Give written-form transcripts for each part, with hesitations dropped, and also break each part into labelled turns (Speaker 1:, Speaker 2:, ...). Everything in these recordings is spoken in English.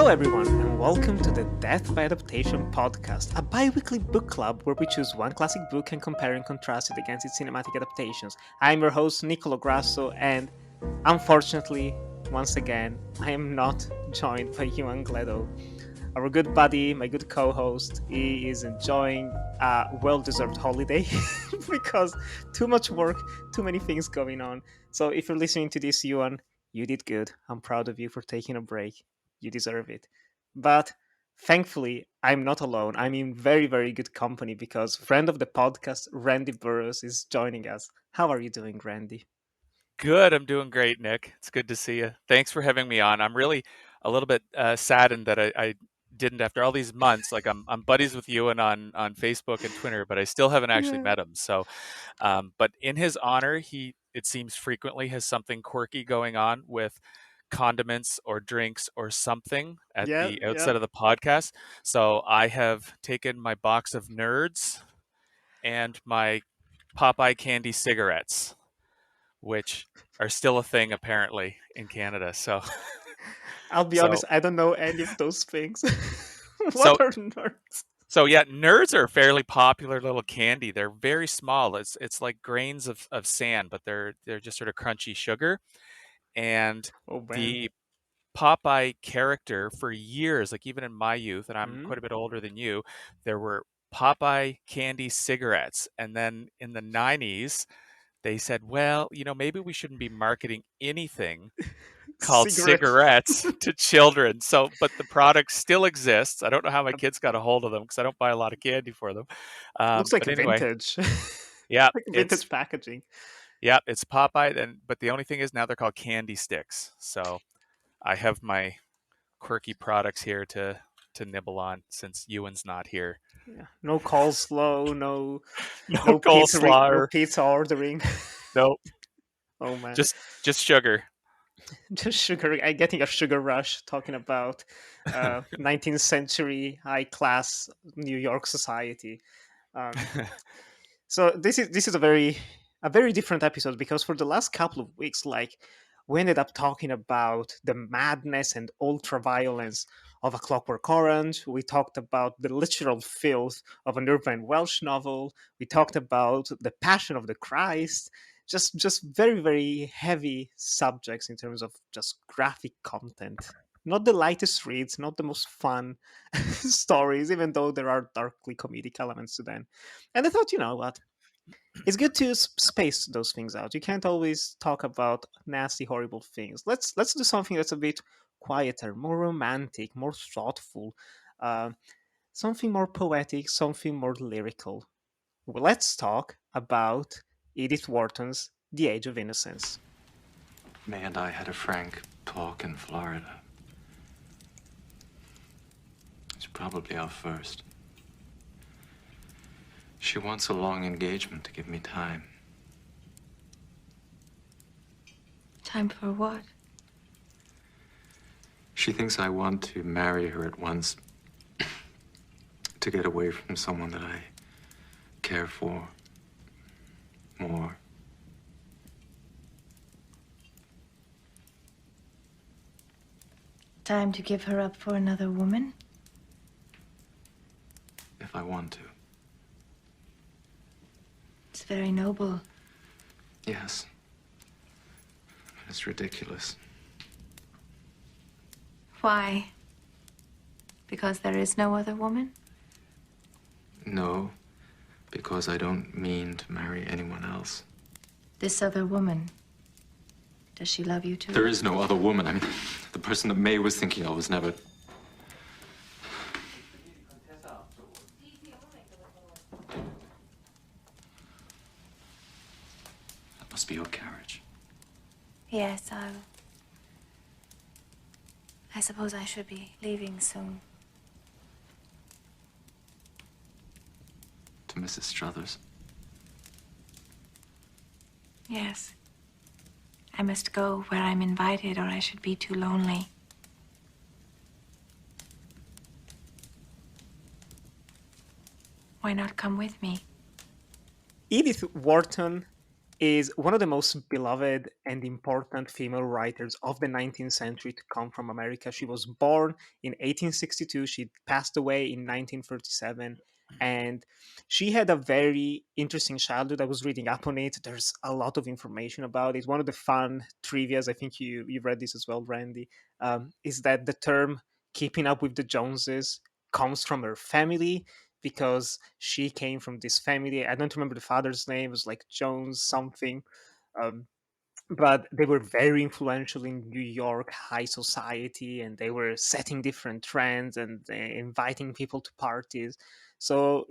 Speaker 1: everyone, and welcome to the Death by Adaptation podcast, a bi-weekly book club where we choose one classic book and compare and contrast it against its cinematic adaptations. I'm your host, Nicolò Grasso, and unfortunately, once again, I am not joined by Yuan Gledo. Our good buddy, my good co-host, he is enjoying a well-deserved holiday because too much work, too many things going on. So if you're listening to this, Yuan, you did good. I'm proud of you for taking a break. You deserve it. But thankfully, I'm not alone. I'm in very, very good company because friend of the podcast, Randy Burrows, is joining us. How are you doing, Randy?
Speaker 2: Good. I'm doing great, Nick. It's good to see you. Thanks for having me on. I'm really a little bit saddened that I didn't after all these months. Like I'm buddies with you and on Facebook and Twitter, but I still haven't actually
Speaker 1: Yeah.
Speaker 2: met him. So, but in his honor, he it seems frequently has something quirky going on with condiments or drinks or something at
Speaker 1: Yeah,
Speaker 2: the
Speaker 1: yeah.
Speaker 2: outset of the podcast. So I have taken my box of nerds and my Popeye candy cigarettes, which are still a thing apparently in Canada. So,
Speaker 1: I'll be honest,
Speaker 2: so,
Speaker 1: I don't know any of those things.
Speaker 2: so,
Speaker 1: What are nerds?
Speaker 2: so yeah, nerds are a fairly popular little candy. They're very small. It's like grains of sand, but they're just sort of crunchy sugar. And
Speaker 1: Oh man.
Speaker 2: the Popeye character for years, like even in my youth, and I'm
Speaker 1: Hmm?
Speaker 2: quite a bit older than you, there were Popeye candy cigarettes. And then in the 90s, they said, well, maybe we shouldn't be marketing anything called
Speaker 1: Cigarette.
Speaker 2: cigarettes to children. So, but the product still exists. I don't know how my kids got a hold of them because I don't buy a lot of candy for them.
Speaker 1: Looks like
Speaker 2: But
Speaker 1: a
Speaker 2: anyway,
Speaker 1: vintage.
Speaker 2: yeah,
Speaker 1: Like
Speaker 2: it's
Speaker 1: vintage packaging.
Speaker 2: it's Popeye. And but the only thing is now they're called candy sticks. So I have my quirky products here to nibble on since Ewan's not here.
Speaker 1: Yeah. No coleslaw, no
Speaker 2: No
Speaker 1: no pizza
Speaker 2: coleslaw.
Speaker 1: no pizza ordering.
Speaker 2: No,
Speaker 1: Oh man.
Speaker 2: just sugar.
Speaker 1: Just sugar. I'm getting a sugar rush talking about 19th century high class New York society. Um, so this is a very different episode because for the last couple of weeks, like we ended up talking about the madness and ultra violence of A Clockwork Orange. We talked about the literal filth of an urban Welsh novel. We talked about the Passion of the Christ. Just very very heavy subjects in terms of just graphic content. Not the lightest reads, not the most fun stories, even though there are darkly comedic elements to them. And I thought, you know what? It's good to space those things out. You can't always talk about nasty, horrible things. Let's do something that's a bit quieter, more romantic, more thoughtful, uh, something more poetic, something more lyrical. Well, let's talk about Edith Wharton's *The Age of Innocence*.
Speaker 3: May and I had a frank talk in Florida. It's probably our first. She wants a long engagement to give me time.
Speaker 4: Time for what?
Speaker 3: She thinks I want to marry her at once to get away from someone that I care for more.
Speaker 4: Time to give her up for another woman?
Speaker 3: If I want to.
Speaker 4: It's very noble.
Speaker 3: Yes. But it's ridiculous.
Speaker 4: Why? Because there is no other woman?
Speaker 3: No, because I don't mean to marry anyone else.
Speaker 4: This other woman, does she love you too?
Speaker 3: There is no other woman. I mean, the person that May was thinking of was never... That must be your carriage.
Speaker 4: Yes, I suppose I should be leaving soon.
Speaker 3: To Mrs. Struthers.
Speaker 4: Yes. I must go where I'm invited or I should be too lonely. Why not come with me?
Speaker 1: Edith Wharton is one of the most beloved and important female writers of the 19th century to come from America. She was born in 1862. She passed away in 1937. And she had a very interesting childhood. I was reading up on it. There's a lot of information about it. One of the fun trivias, I think you read this as well, Randy, is that the term keeping up with the Joneses comes from her family, because she came from this family. I don't remember the father's name. It was like Jones something. Um, but they were very influential in New York high society, and they were setting different trends and inviting people to parties. So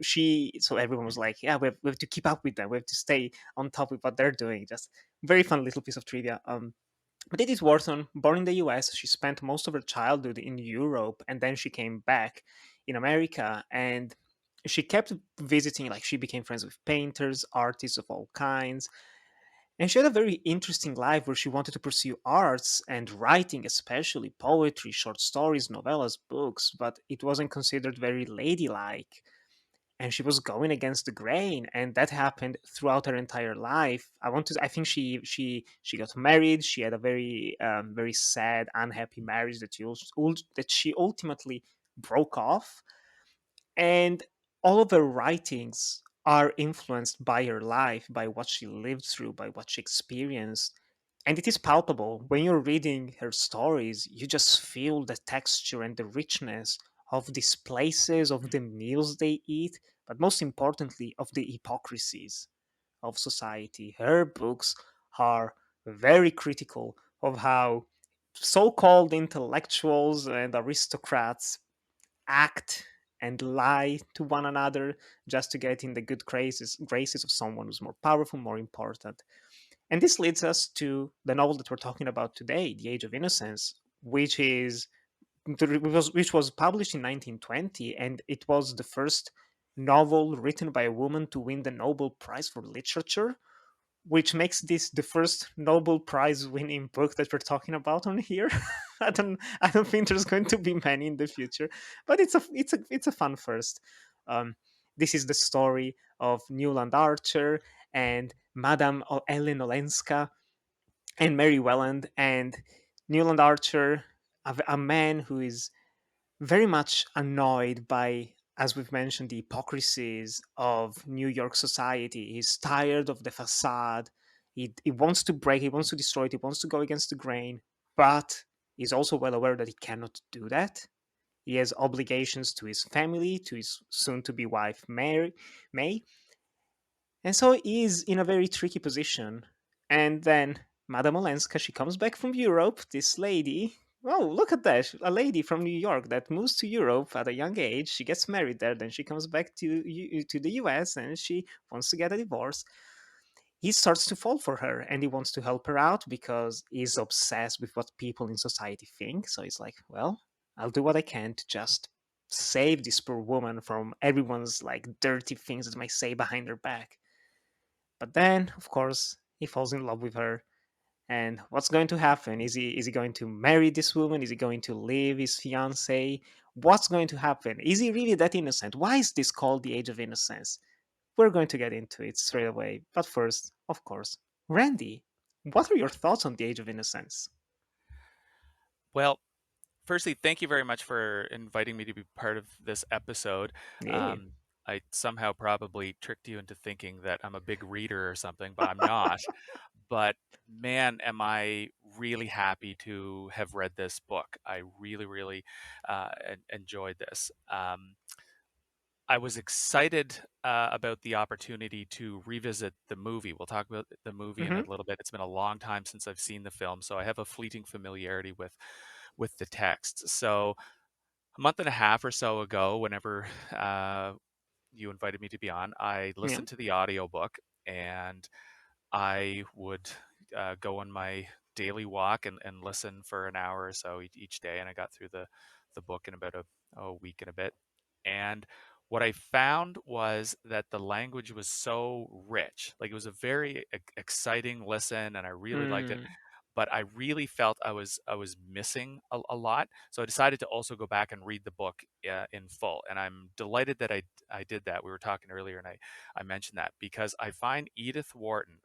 Speaker 1: everyone was like, yeah, we have to keep up with them. We have to stay on top with what they're doing. Just very fun little piece of trivia. But Edith Wharton, born in the US, she spent most of her childhood in Europe, and then she came back in America, and she kept visiting. Like, she became friends with painters, artists of all kinds, and she had a very interesting life where she wanted to pursue arts and writing, especially poetry, short stories, novellas, books, but it wasn't considered very ladylike, and she was going against the grain, and that happened throughout her entire life. I think she got married. She had a very sad, unhappy marriage that she ultimately broke off, and all of her writings are influenced by her life, by what she lived through, by what she experienced. And it is palpable. When you're reading her stories, you just feel the texture and the richness of these places, of the meals they eat, but most importantly, of the hypocrisies of society. Her books are very critical of how so called intellectuals and aristocrats act and lie to one another just to get in the good graces of someone who's more powerful, more important. And this leads us to the novel that we're talking about today, The Age of Innocence, which was published in 1920, and it was the first novel written by a woman to win the Nobel Prize for Literature, which makes this the first Nobel Prize winning book that we're talking about on here. I don't think there's going to be many in the future, but it's a fun first. Um, this is the story of Newland Archer and Madame Ellen Olenska and Mary Welland. And Newland Archer, a man who is very much annoyed by, as we've mentioned, the hypocrisies of New York society. He's tired of the facade. He wants to break, he wants to destroy it, he wants to go against the grain, but he's also well aware that he cannot do that. He has obligations to his family, to his soon to be wife, May, and so he is in a very tricky position. And then Madame Olenska, she comes back from Europe, this lady. Oh, look at that. A lady from New York that moves to Europe at a young age. She gets married there, then she comes back to the US and she wants to get a divorce. He starts to fall for her and he wants to help her out because he's obsessed with what people in society think. So he's like, well, I'll do what I can to just save this poor woman from everyone's like dirty things that might say behind her back. But then, of course, he falls in love with her. And what's going to happen? Is he going to marry this woman? Is he going to leave his fiancee? What's going to happen? Is he really that innocent? Why is this called the Age of Innocence? We're going to get into it straight away. But first, of course, Randy, what are your thoughts on the Age of Innocence?
Speaker 2: Well, firstly, thank you very much for inviting me to be part of this episode.
Speaker 1: Yeah.
Speaker 2: I somehow probably tricked you into thinking that I'm a big reader or something, but I'm not. But man, am I really happy to have read this book. I really, really enjoyed this. I was excited about the opportunity to revisit the movie. We'll talk about the movie in a
Speaker 1: Mm-hmm.
Speaker 2: little bit. It's been a long time since I've seen the film, so I have a fleeting familiarity with the text. So a month and a half or so ago, whenever you invited me to be on, I
Speaker 1: Yeah.
Speaker 2: listened to the audiobook, and I would go on my daily walk and listen for an hour or so each day, and I got through the book in about a week and a bit. And what I found was that the language was so rich. Like, it was a very exciting listen, and I really liked it.
Speaker 1: Mm.
Speaker 2: But I really felt I was missing a lot. So I decided to also go back and read the book in full. And I'm delighted that I did that. We were talking earlier, and I mentioned that because I find Edith Wharton,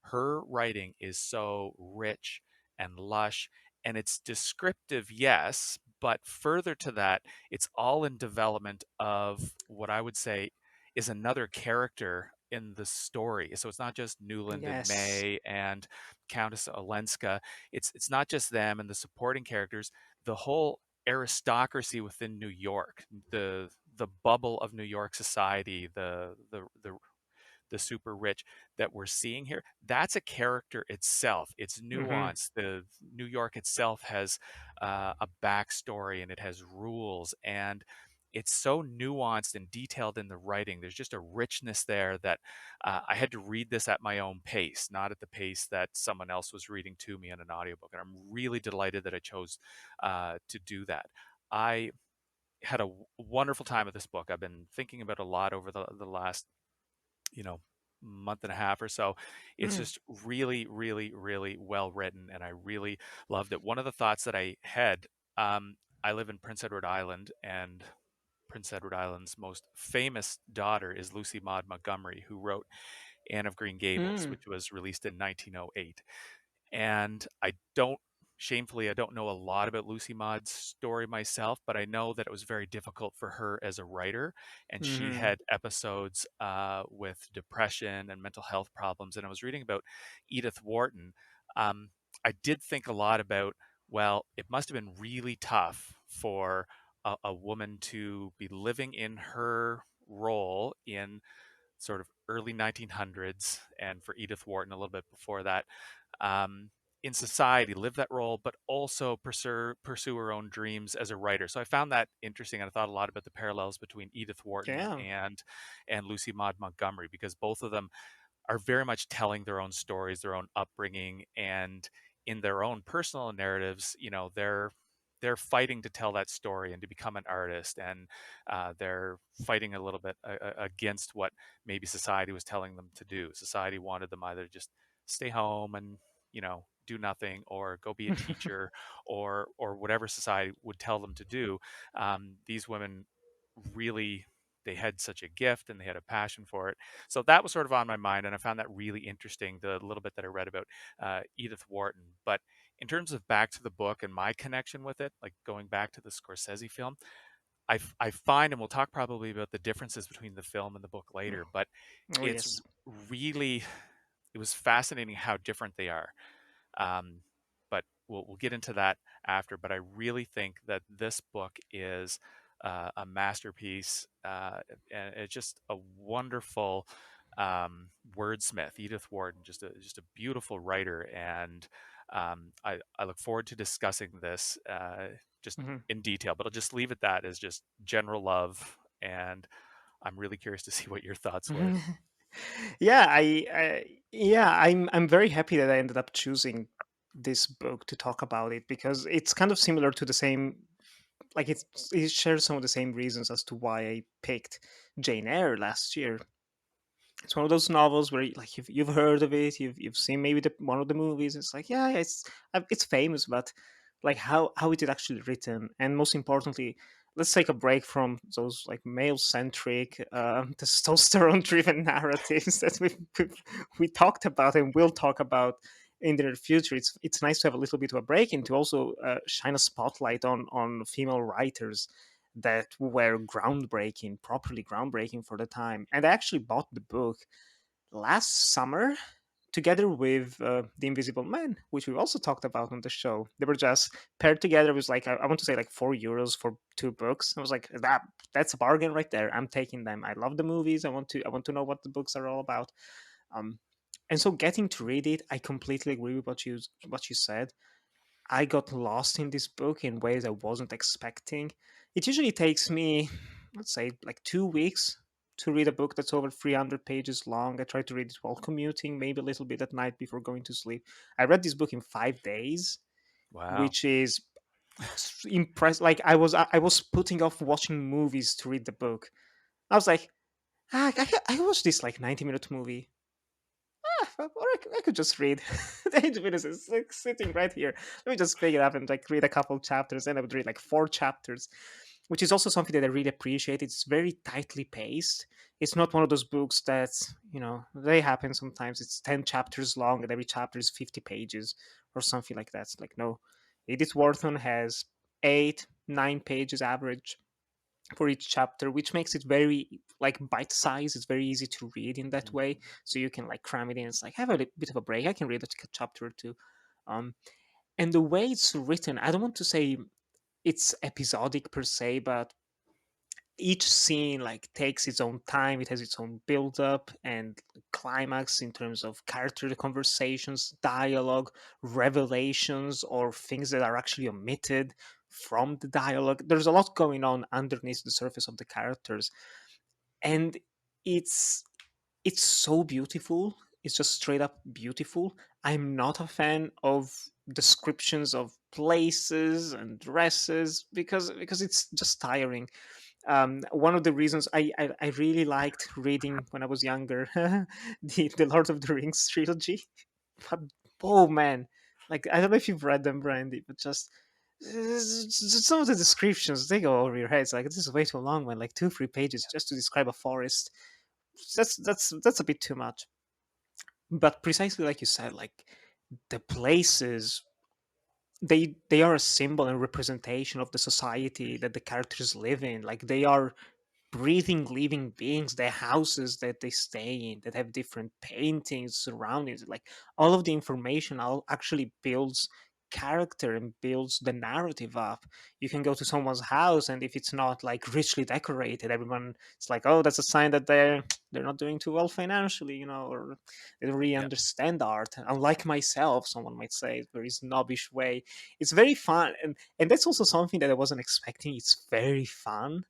Speaker 2: her writing is so rich and lush, and it's descriptive, yes, but further to that, it's all in development of what I would say is another character in the story. So it's not just Newland and
Speaker 1: Yes.
Speaker 2: May and Countess Olenska. It's not just them and the supporting characters. The whole aristocracy within New York, the bubble of New York society, the super rich that we're seeing here, that's a character itself. It's
Speaker 1: Hmm.
Speaker 2: nuanced. The New York itself has a backstory and it has rules, and it's so nuanced and detailed in the writing. There's just a richness there that I had to read this at my own pace, not at the pace that someone else was reading to me in an audiobook. And I'm really delighted that I chose to do that. I had a wonderful time with this book. I've been thinking about it a lot over the last, you know, month and a half or so. It's
Speaker 1: Mm.
Speaker 2: just really, really, really well written, and I really loved it. One of the thoughts that I had, I live in Prince Edward Island, and Prince Edward Island's most famous daughter is Lucy Maud Montgomery, who wrote Anne of Green Gables,
Speaker 1: Mm.
Speaker 2: which was released in 1908. And shamefully, I don't know a lot about Lucy Maud's story myself, but I know that it was very difficult for her as a writer. And she
Speaker 1: Hmm.
Speaker 2: had episodes with depression and mental health problems. And I was reading about Edith Wharton. Um, I did think a lot about, well, it must have been really tough for a woman to be living in her role in sort of early 1900s, and for Edith Wharton a little bit before that, um, in society, live that role, but also pursue her own dreams as a writer. So I found that interesting, and I thought a lot about the parallels between Edith Wharton
Speaker 1: Yeah.
Speaker 2: and Lucy Maud Montgomery, because both of them are very much telling their own stories, their own upbringing, and in their own personal narratives, they're fighting to tell that story and to become an artist, and they're fighting a little bit against what maybe society was telling them to do. Society wanted them either to just stay home and do nothing, or go be a teacher, or whatever society would tell them to do. These women really, they had such a gift and they had a passion for it. So that was sort of on my mind, and I found that really interesting, the little bit that I read about Edith Wharton. But in terms of back to the book and my connection with it, like going back to the Scorsese film, I find, and we'll talk probably about the differences between the film and the book later, but
Speaker 1: Oh
Speaker 2: it's
Speaker 1: yes.
Speaker 2: really, it was fascinating how different they are. Um, but we'll get into that after. But I really think that this book is a masterpiece, and it's just a wonderful wordsmith. Edith Wharton, just a beautiful writer, and I look forward to discussing this just
Speaker 1: Hmm.
Speaker 2: in detail. But I'll just leave it that as just general love, and I'm really curious to see what your thoughts were.
Speaker 1: Yeah, yeah, I'm very happy that I ended up choosing this book to talk about it, because it's kind of similar to the same, like it shares some of the same reasons as to why I picked Jane Eyre last year. It's one of those novels where like you've heard of it, you've seen maybe one of the movies. It's like, yeah, it's famous, but like how is it actually written? And most importantly, let's take a break from those like male centric, testosterone driven narratives that we talked about and will talk about in the near future. It's nice to have a little bit of a break and to also shine a spotlight on female writers that were groundbreaking, properly groundbreaking for the time. And I actually bought the book last summer together with The Invisible Man, which we also talked about on the show. They were just paired together. It was like, I want to say like €4 for two books. I was like, that's a bargain right there. I'm taking them. I love the movies. I want to know what the books are all about. Um, and so getting to read it, I completely agree with what you said. I got lost in this book in ways I wasn't expecting. It usually takes me, let's say, like 2 weeks to read a book that's over 300 pages long. I try to read it while commuting, maybe a little bit at night before going to sleep. I read this book in 5 days,
Speaker 2: Wow.
Speaker 1: which is impressive. Like I was putting off watching movies to read the book. I was like, I watched this like 90-minute movie. Or I could just read. The 8 minutes is like sitting right here. Let me just pick it up and like read a couple chapters, and I would read like 4 chapters, which is also something that I really appreciate. It's very tightly paced. It's not one of those books that, they happen sometimes. It's 10 chapters long and every chapter is 50 pages or something like that. It's like, no. Edith Wharton has 8, 9 pages average for each chapter, which makes it very like bite size. It's very easy to read in that way.
Speaker 2: Mhm.
Speaker 1: So you can like cram it in. It's like, have a bit of a break. I can read a chapter or two. Um, and the way it's written, I don't want to say it's episodic per se, but each scene like takes its own time. It has its own build up and climax in terms of character conversations, dialogue, revelations, or things that are actually omitted from the dialogue. There's a lot going on underneath the surface of the characters, and it's it's so beautiful. It's just straight up beautiful. I'm not a fan of descriptions of places and dresses because it's just tiring. One of the reasons I really liked reading when I was younger, the Lord of the Rings trilogy. But oh man, like I don't know if you've read them, Brandy, but just some of the descriptions they go over your heads. Like this is way too long, man. Like 2 3 pages just to describe a forest. That's a bit too much. But precisely like you said, like the places, they are a symbol and representation of the society that the characters live in. Like they are breathing living beings. Their houses that they stay in that have different paintings surroundings, like all of the information all actually builds character and builds the narrative up. You can go to someone's house, and if it's not like richly decorated, everyone, it's like, oh, that's a sign that they're not doing too well financially, or they don't really
Speaker 2: Yeah.
Speaker 1: understand art. Unlike myself, someone might say, very snobbish way. It's very fun, and that's also something that I wasn't expecting. It's very fun.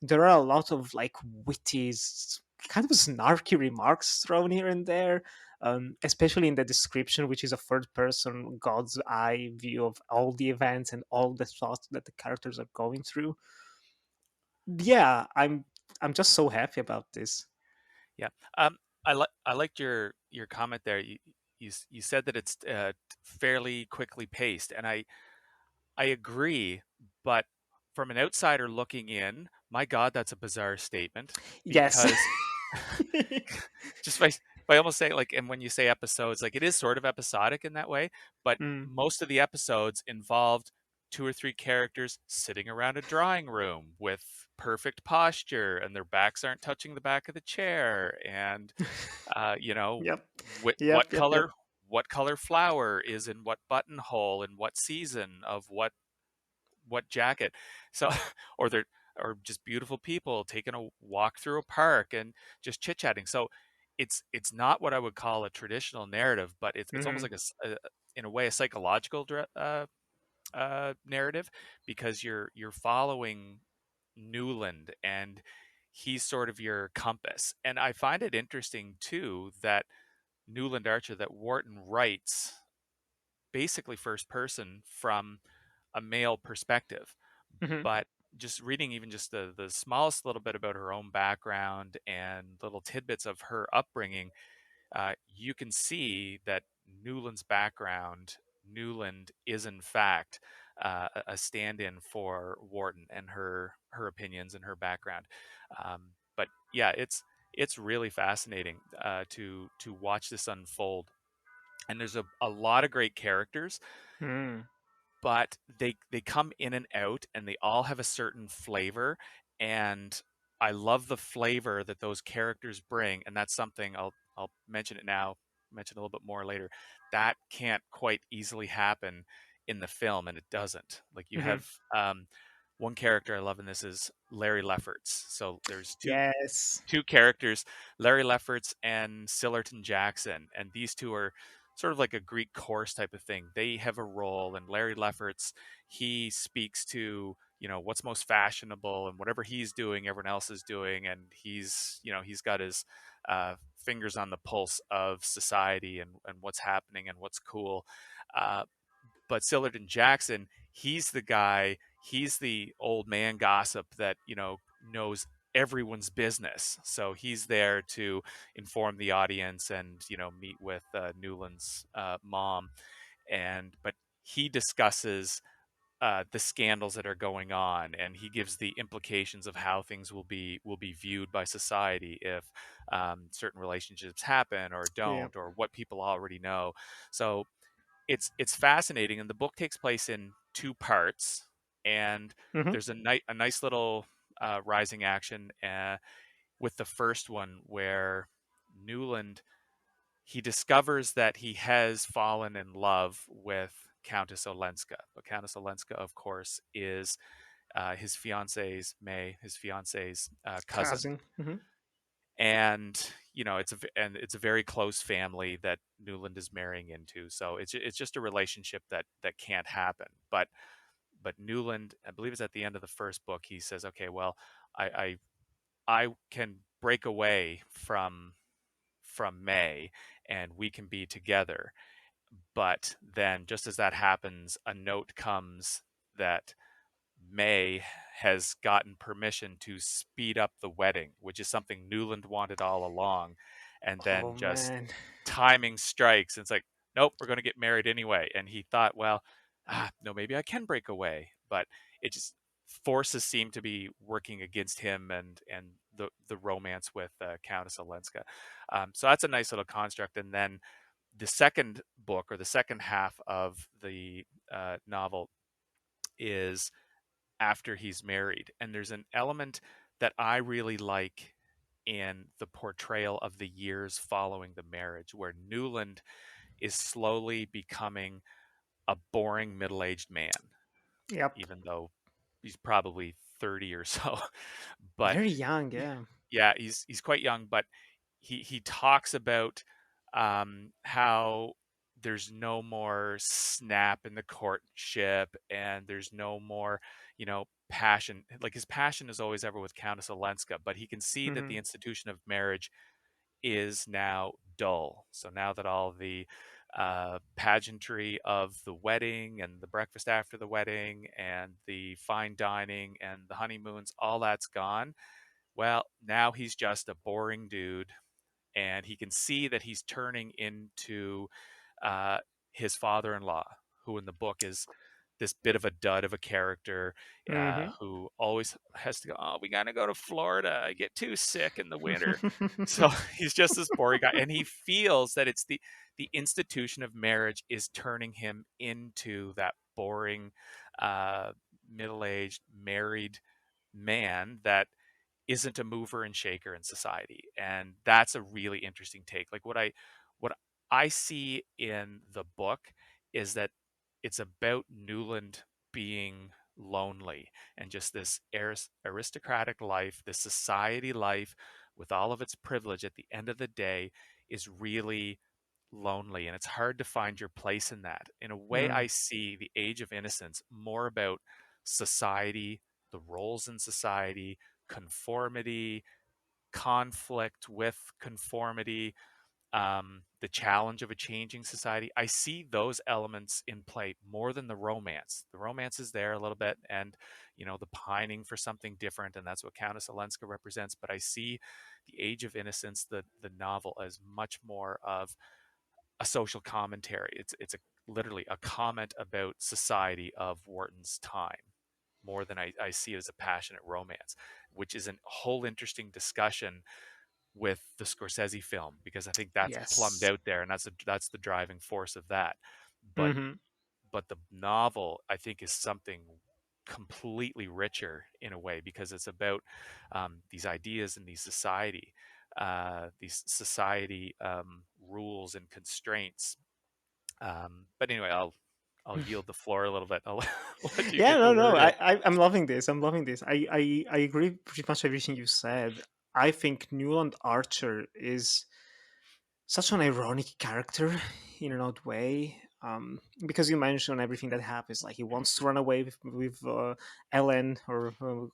Speaker 1: There are a lot of like witty, kind of snarky remarks thrown here and there, especially in the description, which is a third person God's eye view of all the events and all the thoughts that the characters are going through. Yeah, I'm just so happy about this.
Speaker 2: Yeah. I liked your comment there. You said that it's fairly quickly paced, and I agree. But from an outsider looking in, my God, that's a bizarre statement
Speaker 1: Yes.
Speaker 2: because just by almost saying like, and when you say episodes, like it is sort of episodic in that way, but
Speaker 1: Mm.
Speaker 2: most of the episodes involved two or three characters sitting around a drawing room with perfect posture and their backs aren't touching the back of the chair, and you know,
Speaker 1: Yep.
Speaker 2: what
Speaker 1: Yep. Yep. Yep.
Speaker 2: what color flower is in what buttonhole in what season of what jacket. So or they're or just beautiful people taking a walk through a park and just chit-chatting. So it's not what I would call a traditional narrative, but it's almost
Speaker 1: Hmm.
Speaker 2: like in a way a psychological narrative, because you're following Newland, and he's sort of your compass. And I find it interesting too that Newland Archer, that Wharton writes basically first person from a male perspective.
Speaker 1: Hmm.
Speaker 2: But just reading even just the smallest little bit about her own background and little tidbits of her upbringing, you can see that Newland's background, Newland is in fact a stand-in for Wharton and her opinions and her background. But yeah, it's really fascinating to watch this unfold. And there's a lot of great characters,
Speaker 1: Mm.
Speaker 2: but they come in and out and they all have a certain flavor, and I love the flavor that those characters bring, and that's something I'll mention it now, mention a little bit more later. That can't quite easily happen in the film, and it doesn't. Like you
Speaker 1: Hmm.
Speaker 2: have one character I love in this is Larry Lefferts. So there's
Speaker 1: Yes.
Speaker 2: two characters, Larry Lefferts and Sillerton Jackson, and these two are sort of like a Greek chorus type of thing. They have a role, and Larry Lefferts, he speaks to what's most fashionable, and whatever he's doing, everyone else is doing, and he's got his fingers on the pulse of society and what's happening and what's cool. Uh, but Sillerton Jackson, he's the guy, he's the old man gossip that, knows everyone's business. So he's there to inform the audience and, meet with Newland's mom. But he discusses the scandals that are going on, and he gives the implications of how things will be viewed by society if certain relationships happen or
Speaker 1: Yeah.
Speaker 2: don't, or what people already know. So it's fascinating, and the book takes place in two parts, and
Speaker 1: Hmm.
Speaker 2: there's a nice little rising action with the first one where Newland, he discovers that he has fallen in love with Countess Olenska. But Countess Olenska, of course, is his fiance's his fiance's cousin,
Speaker 1: Cousin. Hmm.
Speaker 2: and it's a very close family that Newland is marrying into. So it's just a relationship that can't happen. But Newland, I believe, is at the end of the first book. He says, "Okay, well, I I can break away from May, and we can be together." But then, just as that happens, a note comes that May has gotten permission to speed up the wedding, which is something Newland wanted all along. And
Speaker 1: Oh
Speaker 2: then just
Speaker 1: man.
Speaker 2: timing strikes. And it's like, nope, we're going to get married anyway. And he thought, well, no, maybe I can break away. But it just, forces seem to be working against him and the romance with Countess Olenska. So that's a nice little construct. And then the second book, or the second half of the novel, is after he's married. And there's an element that I really like in the portrayal of the years following the marriage, where Newland is slowly becoming a boring middle-aged man,
Speaker 1: Yep.
Speaker 2: even though he's probably 30 or so. But
Speaker 1: Very young. Yeah.
Speaker 2: yeah, he's quite young, but he talks about how there's no more snap in the courtship, and there's no more, passion. Like, his passion is always ever with Countess Olenska, but he can see that the
Speaker 1: Hmm.
Speaker 2: institution of marriage is now dull. So now that all the pageantry of the wedding and the breakfast after the wedding and the fine dining and the honeymoons, all that's gone. Well, now he's just a boring dude, and he can see that he's turning into uh, his father-in-law, who in the book is this bit of a dud of a character,
Speaker 1: Hmm.
Speaker 2: who always has to go, oh, we gotta go to Florida. I get too sick in the winter. So he's just this boring guy, and he feels that it's the institution of marriage is turning him into that boring, uh, middle-aged married man that isn't a mover and shaker in society. And that's a really interesting take. Like, what I see in the book is that it's about Newland being lonely, and just this aristocratic life, this society life with all of its privilege at the end of the day is really lonely, and it's hard to find your place in that. In a way, I
Speaker 1: Mm.
Speaker 2: see The Age of Innocence more about society, the roles in society, conformity, conflict with conformity, the challenge of a changing society. I see those elements in play more than the romance. The romance is there a little bit, and the pining for something different, and that's what Countess Olenska represents. But I see The Age of Innocence, the novel, as much more of a social commentary. It's literally a comment about society of Wharton's time, more than I see it as a passionate romance, which is a whole interesting discussion with the Scorsese film, because I think that's plumbed
Speaker 1: Yes.
Speaker 2: out there, and that's the driving force of that. But
Speaker 1: Hmm.
Speaker 2: but the novel, I think, is something completely richer in a way, because it's about these ideas and these society rules and constraints. But anyway, I'll yield the floor a little bit. I'll let you
Speaker 1: Yeah,
Speaker 2: get the
Speaker 1: no, no.
Speaker 2: word in.
Speaker 1: I'm loving this. I'm loving this. I agree pretty much everything you said. I think Newland Archer is such an ironic character in an odd way, because you mentioned everything that happens. Like, he wants to run away with Ellen, or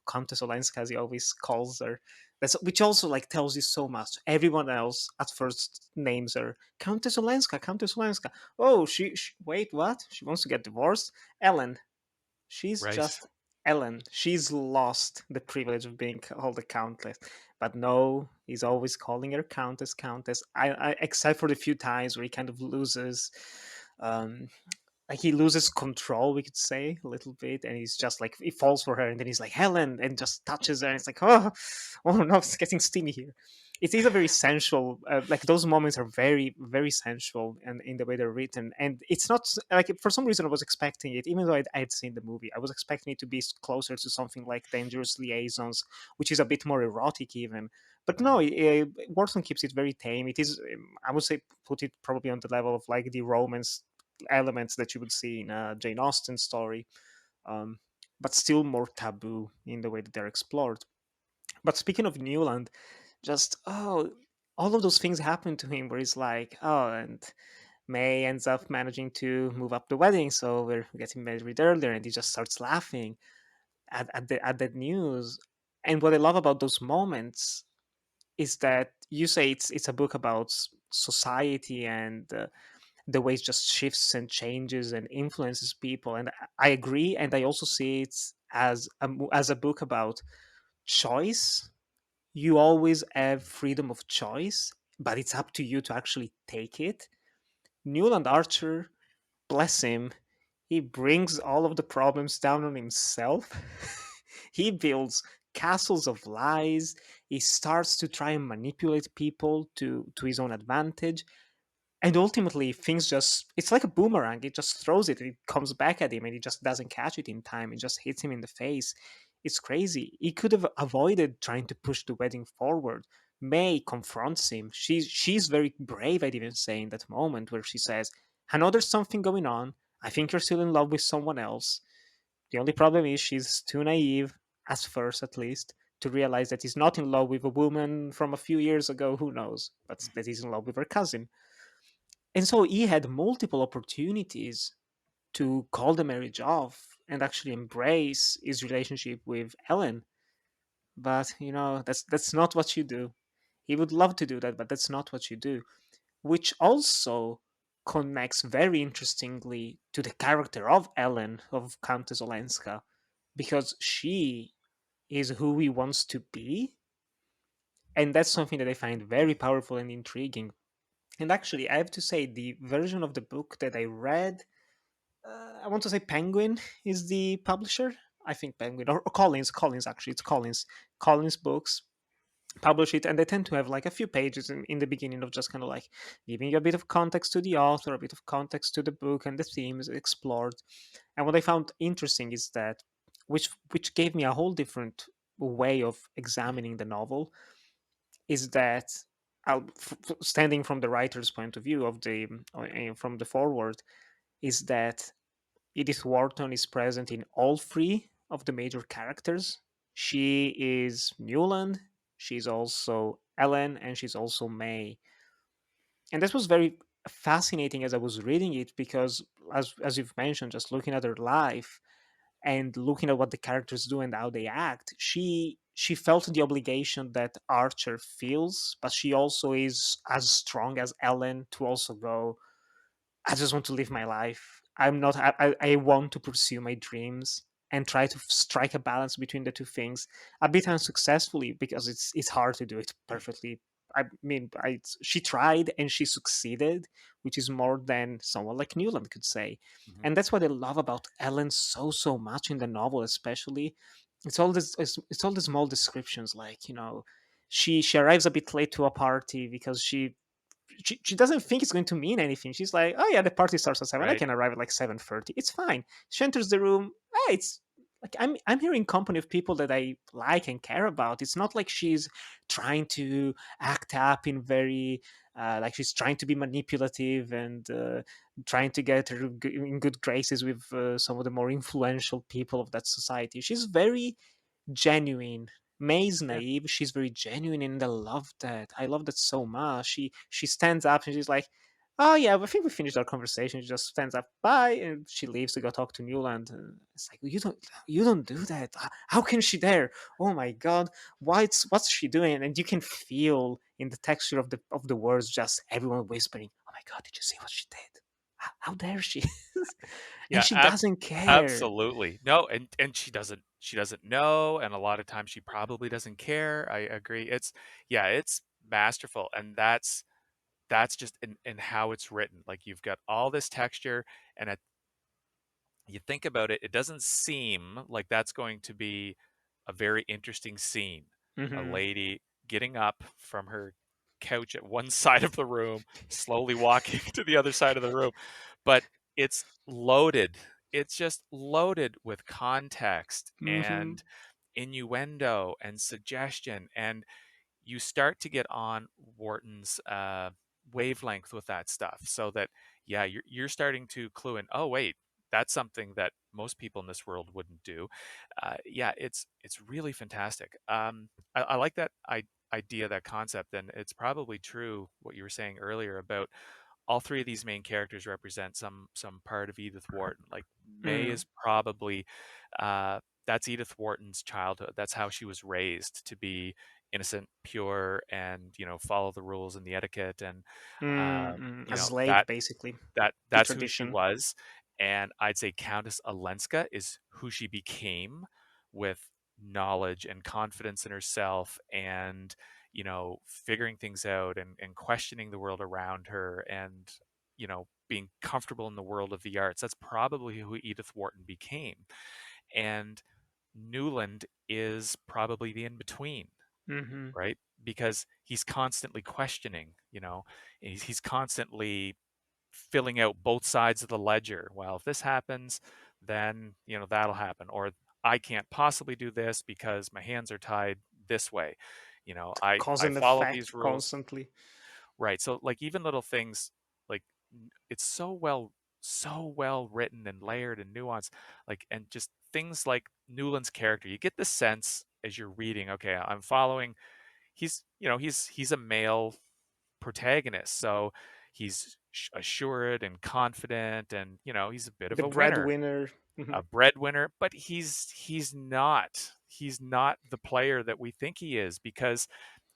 Speaker 1: Countess Olenska, as he always calls her. That's, which also, like, tells you so much. Everyone else at first names her Countess Olenska, Countess Olenska. Oh, she wait, what? She wants to get divorced? Ellen, she's
Speaker 2: Right.
Speaker 1: just Ellen. She's lost the privilege of being called a countess. But no, he's always calling her countess, countess. Except for the few times where he kind of loses um, like he loses control, we could say, a little bit, and he's just like he falls for her, and then he's like Helen, and just touches her, and it's like oh no, it's getting steamy here. It is a very sensual, like those moments are very very sensual, and in the way they're written, and it's not like for some reason I was expecting it, even though I'd seen the movie, I was expecting it to be closer to something like Dangerous Liaisons, which is a bit more erotic even. But no, Wharton keeps it very tame. It is, I would say, put it probably on the level of like the romance elements that you would see in a Jane Austen story, um, but still more taboo in the way that they're explored. But speaking of Newland, just all of those things happen to him where he's like, oh, and May ends up managing to move up the wedding, so we're getting married earlier, and he just starts laughing at that news. And what I love about those moments is that you say it's a book about society and the way it just shifts and changes and influences people, and I agree, and I also see it as as a book about choice. You always have freedom of choice, but it's up to you to actually take it. Newland Archer, bless him, he brings all of the problems down on himself. He builds castles of lies. He starts to try and manipulate people to his own advantage, and ultimately things just, it's like a boomerang, it just throws it, it comes back at him, and he just doesn't catch it in time, it just hits him in the face. It's crazy. He could have avoided trying to push the wedding forward. May confronts him. She's very brave, I'd even say, in that moment where she says, I know there's something going on, I think you're still in love with someone else. The only problem is she's too naive, at first at least, to realize that he's not in love with a woman from a few years ago, who knows, but that he's in love with her cousin. And so he had multiple opportunities to call the marriage off and actually embrace his relationship with Ellen. But that's not what you do. He would love to do that, but that's not what you do. Which also connects very interestingly to the character of Ellen, of Countess Olenska, because she is who he wants to be. And that's something that I find very powerful and intriguing. And actually, I have to say, the version of the book that I read, I want to say Penguin is the publisher. I think Penguin or Collins actually, it's Collins Books publish it, and they tend to have like a few pages in the beginning of just kind of like giving you a bit of context to the author, a bit of context to the book and the themes explored. And what I found interesting is that, which gave me a whole different way of examining the novel, is that standing from the writer's point of view of the from the forward, is that Edith Wharton is present in all three of the major characters. She is Newland, she's also Ellen, and she's also May. And this was very fascinating as I was reading it, because as you've mentioned, just looking at her life and looking at what the characters do and how they act, she felt the obligation that Archer feels, but she also is as strong as Ellen to also go, I just want to live my life. I'm not. I want to pursue my dreams and try to strike a balance between the two things. A bit unsuccessfully, because it's hard to do it perfectly. I mean, she tried and she succeeded, which is more than someone like Newland could say.
Speaker 2: Mhm.
Speaker 1: And that's what I love about Ellen so much in the novel, especially. It's all the small descriptions, like she arrives a bit late to a party because she doesn't think it's going to mean anything. She's like, oh yeah, the party starts at 7. I
Speaker 2: Right.
Speaker 1: can arrive at like 7:30. It's fine. She enters the room. Hey, it's like I'm here in company of people that I like and care about. It's not like she's trying to act up in very like she's trying to be manipulative and trying to get her in good graces with some of the more influential people of that society. She's very genuine. May's
Speaker 2: Yeah.
Speaker 1: naive. She's very genuine, and I love that. I love that so much. She stands up and she's like, "Oh yeah, I think we finished our conversation." She just stands up, bye, and she leaves to go talk to Newland. And it's like you don't do that. How can she dare? Oh my god, what's she doing? And you can feel in the texture of the words, just everyone whispering, "Oh my god, did you see what she did? How dare she?" And
Speaker 2: Yeah,
Speaker 1: she doesn't care.
Speaker 2: absolutely. No, and she doesn't know, and a lot of times she probably doesn't care. I agree. It's masterful, and that's just in how it's written. Like you've got all this texture, and you think about it, it doesn't seem like that's going to be a very interesting scene. A
Speaker 1: Hmm.
Speaker 2: lady getting up from her couch at one side of the room, slowly walking to the other side of the room. But it's loaded. It's just loaded with context
Speaker 1: Hmm.
Speaker 2: and innuendo and suggestion. And you start to get on Wharton's wavelength with that stuff, so that yeah, you're starting to clue in. Oh wait, that's something that most people in this world wouldn't do. Yeah, it's really fantastic. I like that idea, that concept, and it's probably true what you were saying earlier about all three of these main characters represent some part of Edith Wharton. Like May
Speaker 1: Mm.
Speaker 2: is probably that's Edith Wharton's childhood. That's how she was raised, to be innocent, pure, and follow the rules and the etiquette, and
Speaker 1: A
Speaker 2: you know
Speaker 1: slave,
Speaker 2: that
Speaker 1: basically,
Speaker 2: that
Speaker 1: to
Speaker 2: that's who she
Speaker 1: tradition.
Speaker 2: was. And I'd say Countess Olenska is who she became, with knowledge and confidence in herself, and figuring things out, and questioning the world around her, and being comfortable in the world of the arts. That's probably who Edith Wharton became. And Newland is probably the in between,
Speaker 1: Hmm.
Speaker 2: right? Because he's constantly questioning, he's constantly filling out both sides of the ledger. Well, if this happens, then that'll happen, or I can't possibly do this because my hands are tied this way. I
Speaker 1: Cause and
Speaker 2: followed
Speaker 1: effect
Speaker 2: these rules,
Speaker 1: constantly.
Speaker 2: right? So like even little things, like it's so well written and layered and nuanced, like, and just things like Newland's character, you get the sense as you're reading, okay, I'm following, he's a male protagonist. So he's assured and confident, and he's a bit of
Speaker 1: The
Speaker 2: a winner,
Speaker 1: breadwinner. Hmm.
Speaker 2: a breadwinner, but he's not the player that we think he is, because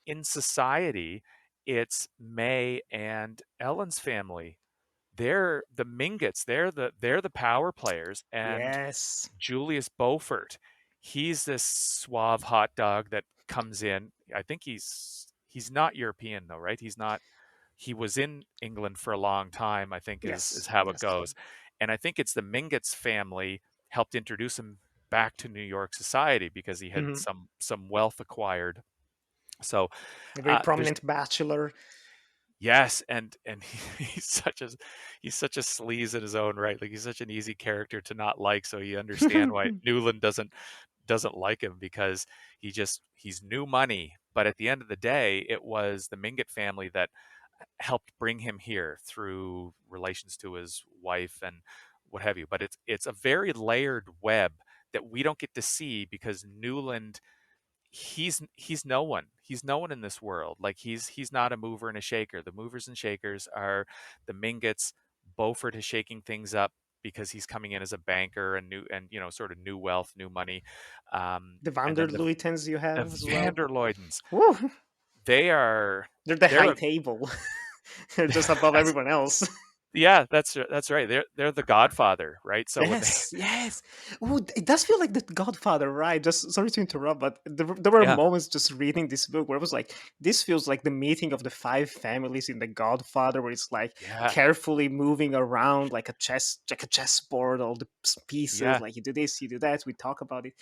Speaker 2: in society it's May and Ellen's family. They're the Mingotts. They're the power players, and
Speaker 1: Yes.
Speaker 2: Julius Beaufort, he's this suave hot dog that comes in. I think he's not European though, right? He's not. He was in England for a long time, I think, is
Speaker 1: Yes.
Speaker 2: how it
Speaker 1: Yes.
Speaker 2: goes. And I think it's the Mingotts family helped introduce him back to New York society, because he had
Speaker 1: Hmm.
Speaker 2: some wealth acquired. So
Speaker 1: A very
Speaker 2: there's
Speaker 1: prominent bachelor.
Speaker 2: yes, and he's such a sleaze in his own right. Like, he's such an easy character to not like. So you understand why Newland doesn't like him, because he's new money. But at the end of the day, it was the Mingott family that helped bring him here through relations to his wife and what have you. But it's a very layered web that we don't get to see, because Newland, he's no one. He's no one in this world. Like, he's not a mover and a shaker. The movers and shakers are the Mingotts. Beaufort is shaking things up because he's coming in as a banker, and sort of new wealth, new money.
Speaker 1: The
Speaker 2: And then the
Speaker 1: Vanderlutens you
Speaker 2: the
Speaker 1: have as well.
Speaker 2: Vanderleudens,
Speaker 1: Woo!
Speaker 2: they are
Speaker 1: They're the
Speaker 2: they're
Speaker 1: high
Speaker 2: a,
Speaker 1: table. They're just above
Speaker 2: that's
Speaker 1: everyone else.
Speaker 2: yeah, that's right. They're the Godfather, right? So when they
Speaker 1: Yes, yes. Oh, it does feel like the Godfather, right? Just sorry to interrupt, but there were
Speaker 2: yeah,
Speaker 1: moments just reading this book where I was like, this feels like the meeting of the five families in the Godfather, where it's like
Speaker 2: yeah,
Speaker 1: carefully moving around like a chessboard, all the pieces.
Speaker 2: yeah,
Speaker 1: Like, you do this, you do that. We talk about it.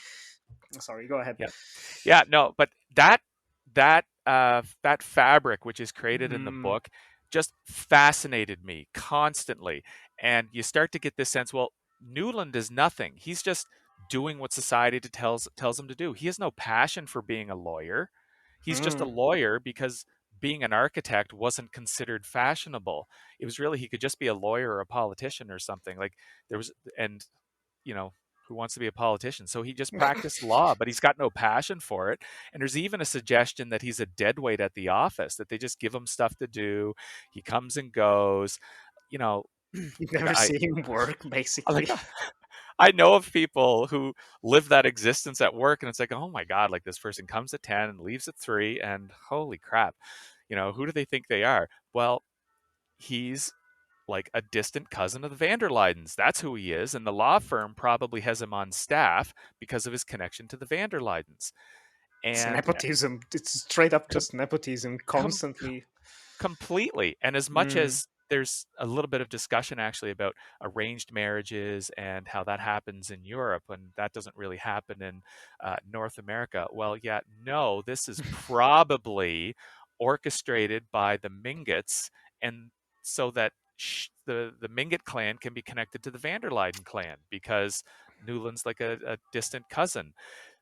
Speaker 1: Sorry, go ahead.
Speaker 2: yeah. Yeah, no, but that fabric which is created in the
Speaker 1: Mm,
Speaker 2: book just fascinated me constantly. And you start to get this sense, well, Newland is nothing. He's just doing what society tells him to do. He has no passion for being a lawyer. He's just a
Speaker 1: mm.
Speaker 2: lawyer because being an architect wasn't considered fashionable. It was really, he could just be a lawyer or a politician or something. Like, there was, and you know, who wants to be a politician? So he just practiced law, but he's got no passion for it. And there's even a suggestion that he's a deadweight at the office, that they just give him stuff to do. He comes and goes, you know,
Speaker 1: You
Speaker 2: like
Speaker 1: never see him work,
Speaker 2: like
Speaker 1: basically.
Speaker 2: I know of people who live that existence at work, and it's like, oh my God, like, this person comes at 10 and leaves at 3, and holy crap, who do they think they are? Well, he's like a distant cousin of the van der Luydens. That's who he is, and the law firm probably has him on staff because of his connection to the van der Luydens.
Speaker 1: It's
Speaker 2: And
Speaker 1: nepotism. It's straight up
Speaker 2: com-
Speaker 1: just nepotism
Speaker 2: com-
Speaker 1: constantly.
Speaker 2: completely. And as much
Speaker 1: Mm.
Speaker 2: as there's a little bit of discussion actually about arranged marriages and how that happens in Europe, and that doesn't really happen in North America. Well, yeah, no, this is probably orchestrated by the Mingotts, and so that the Mingott clan can be connected to the van der Luyden clan because Newland's like a distant cousin.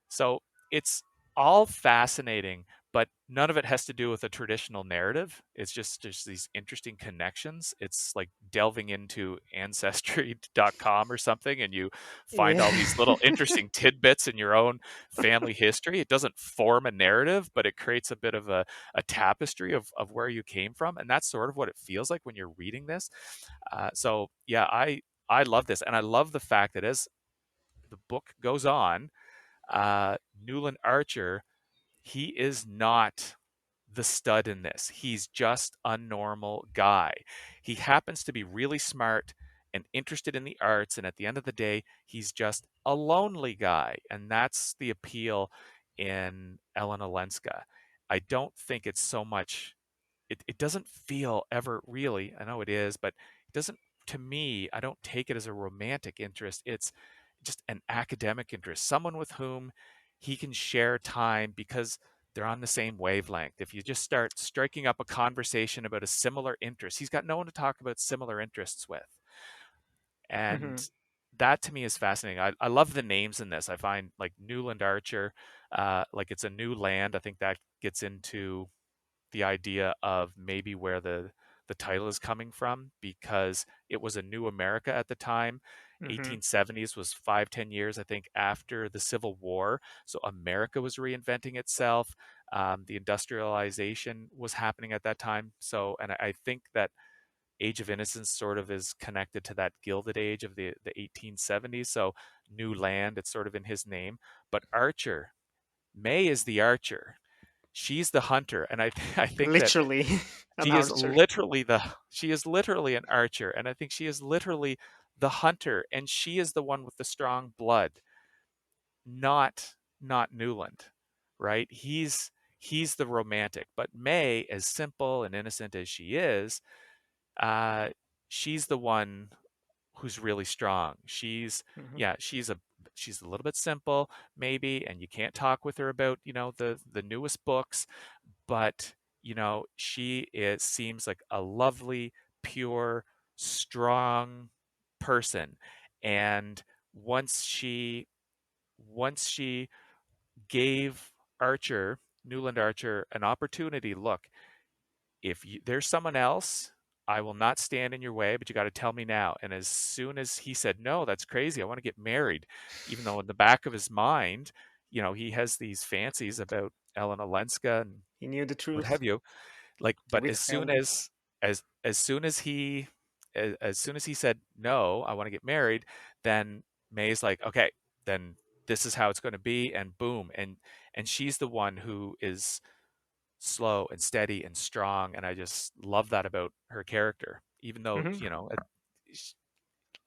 Speaker 2: So it's all fascinating, but none of it has to do with a traditional narrative. It's just these interesting connections. It's like delving into ancestry.com or something, and you find all
Speaker 1: Yeah.
Speaker 2: these little interesting tidbits in your own family history. It doesn't form a narrative, but it creates a bit of a tapestry of where you came from. And that's sort of what it feels like when you're reading this. So yeah, I love this. And I love the fact that as the book goes on, Newland Archer, he is not the stud in this. He's just a normal guy. He happens to be really smart and interested in the arts, and at the end of the day, he's just a lonely guy, and that's the appeal in Ellen Olenska. I don't think it's so much it doesn't feel ever really, I know it is, but it doesn't, to me, I don't take it as a romantic interest. It's just an academic interest, someone with whom he can share time because they're on the same wavelength. If you just start striking up a conversation about a similar interest, he's got no one to talk about similar interests with.
Speaker 1: Hmm.
Speaker 2: And that to me is fascinating. I love the names in this. I find like Newland Archer, like it's a new land. I think that gets into the idea of maybe where the title is coming from because it was a new America at the time.
Speaker 1: Hmm.
Speaker 2: 1870s was 5-10 years, I think, after the Civil War. So America was reinventing itself. The industrialization was happening at that time. So, and I think that Age of Innocence sort of is connected to that Gilded Age of the 1870s. So new land, it's sort of in his name. But Archer, May is the archer, she's the hunter, and I think that
Speaker 1: Literally an archer.
Speaker 2: she is literally an archer, and I think she is literally the hunter, and she is the one with the strong blood, not Newland, right? He's the romantic, but May, as simple and innocent as she is, uh, she's the one who's really strong.
Speaker 1: Hmm.
Speaker 2: Yeah, she's a little bit simple maybe, and you can't talk with her about the newest books, but she seems like a lovely, pure, strong person. And once she gave Newland Archer, an opportunity, look, if there's someone else, I will not stand in your way, but you got to tell me now. And as soon as he said, no, that's crazy, I want to get married, even though in the back of his mind, he has these fancies about Ellen Olenska and
Speaker 1: He knew the
Speaker 2: what
Speaker 1: truth.
Speaker 2: have you. Like, but as soon
Speaker 1: Withheld it.
Speaker 2: as soon as he as soon as he said no, I want to get married, then May's like, okay, then this is how it's going to be, and boom, and she's the one who is slow and steady and strong, and I just love that about her character. Even though
Speaker 1: Hmm.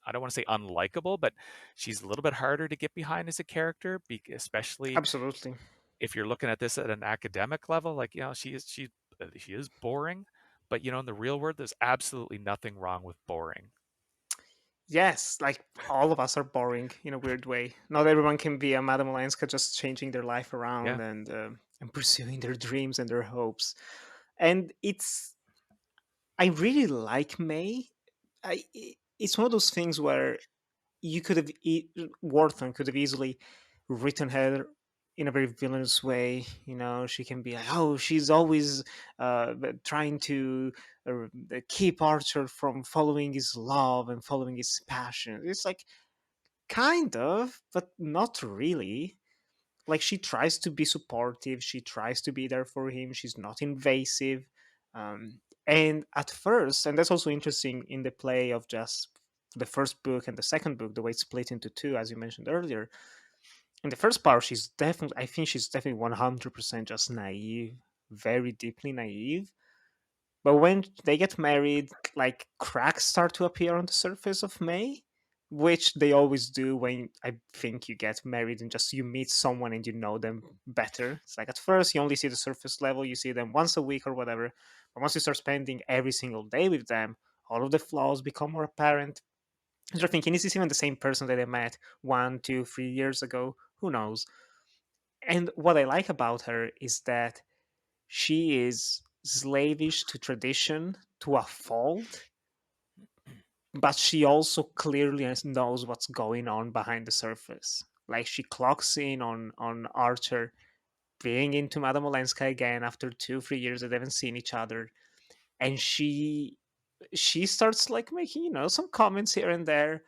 Speaker 2: I don't want to say unlikable, but she's a little bit harder to get behind as a character, especially
Speaker 1: Absolutely.
Speaker 2: if you're looking at this at an academic level. Like, she is boring, but in the real world, there's absolutely nothing wrong with boring.
Speaker 1: Yes, like all of us are boring in a weird way. Not everyone can be a Madame Olenska just changing their life around
Speaker 2: Yeah.
Speaker 1: and pursuing their dreams and their hopes. And I really like May. It's one of those things where you could have Wharton could have easily written her in a very villainous way. She can be like, oh, she's always trying to keep Archer from following his love and following his passion. It's like kind of, but not really. Like she tries to be supportive, she tries to be there for him, she's not invasive. And at first, and that's also interesting in the play of just the first book and the second book, the way it's split into two, as you mentioned earlier. In the first part, I think she's definitely 100% just naive, very deeply naive. But when they get married, like cracks start to appear on the surface of May, which they always do when I think you get married and just you meet someone and you know them better. It's like at first you only see the surface level, you see them once a week or whatever. But once you start spending every single day with them, all of the flaws become more apparent. And you're thinking, is this even the same person that I met 1, 2, 3 years ago? Who knows? And what I like about her is that she is slavish to tradition to a fault, but she also clearly knows what's going on behind the surface. Like she clocks in on Archer being into Madame Olenska again after 2, 3 years that they haven't seen each other, and she starts like making some comments here and there.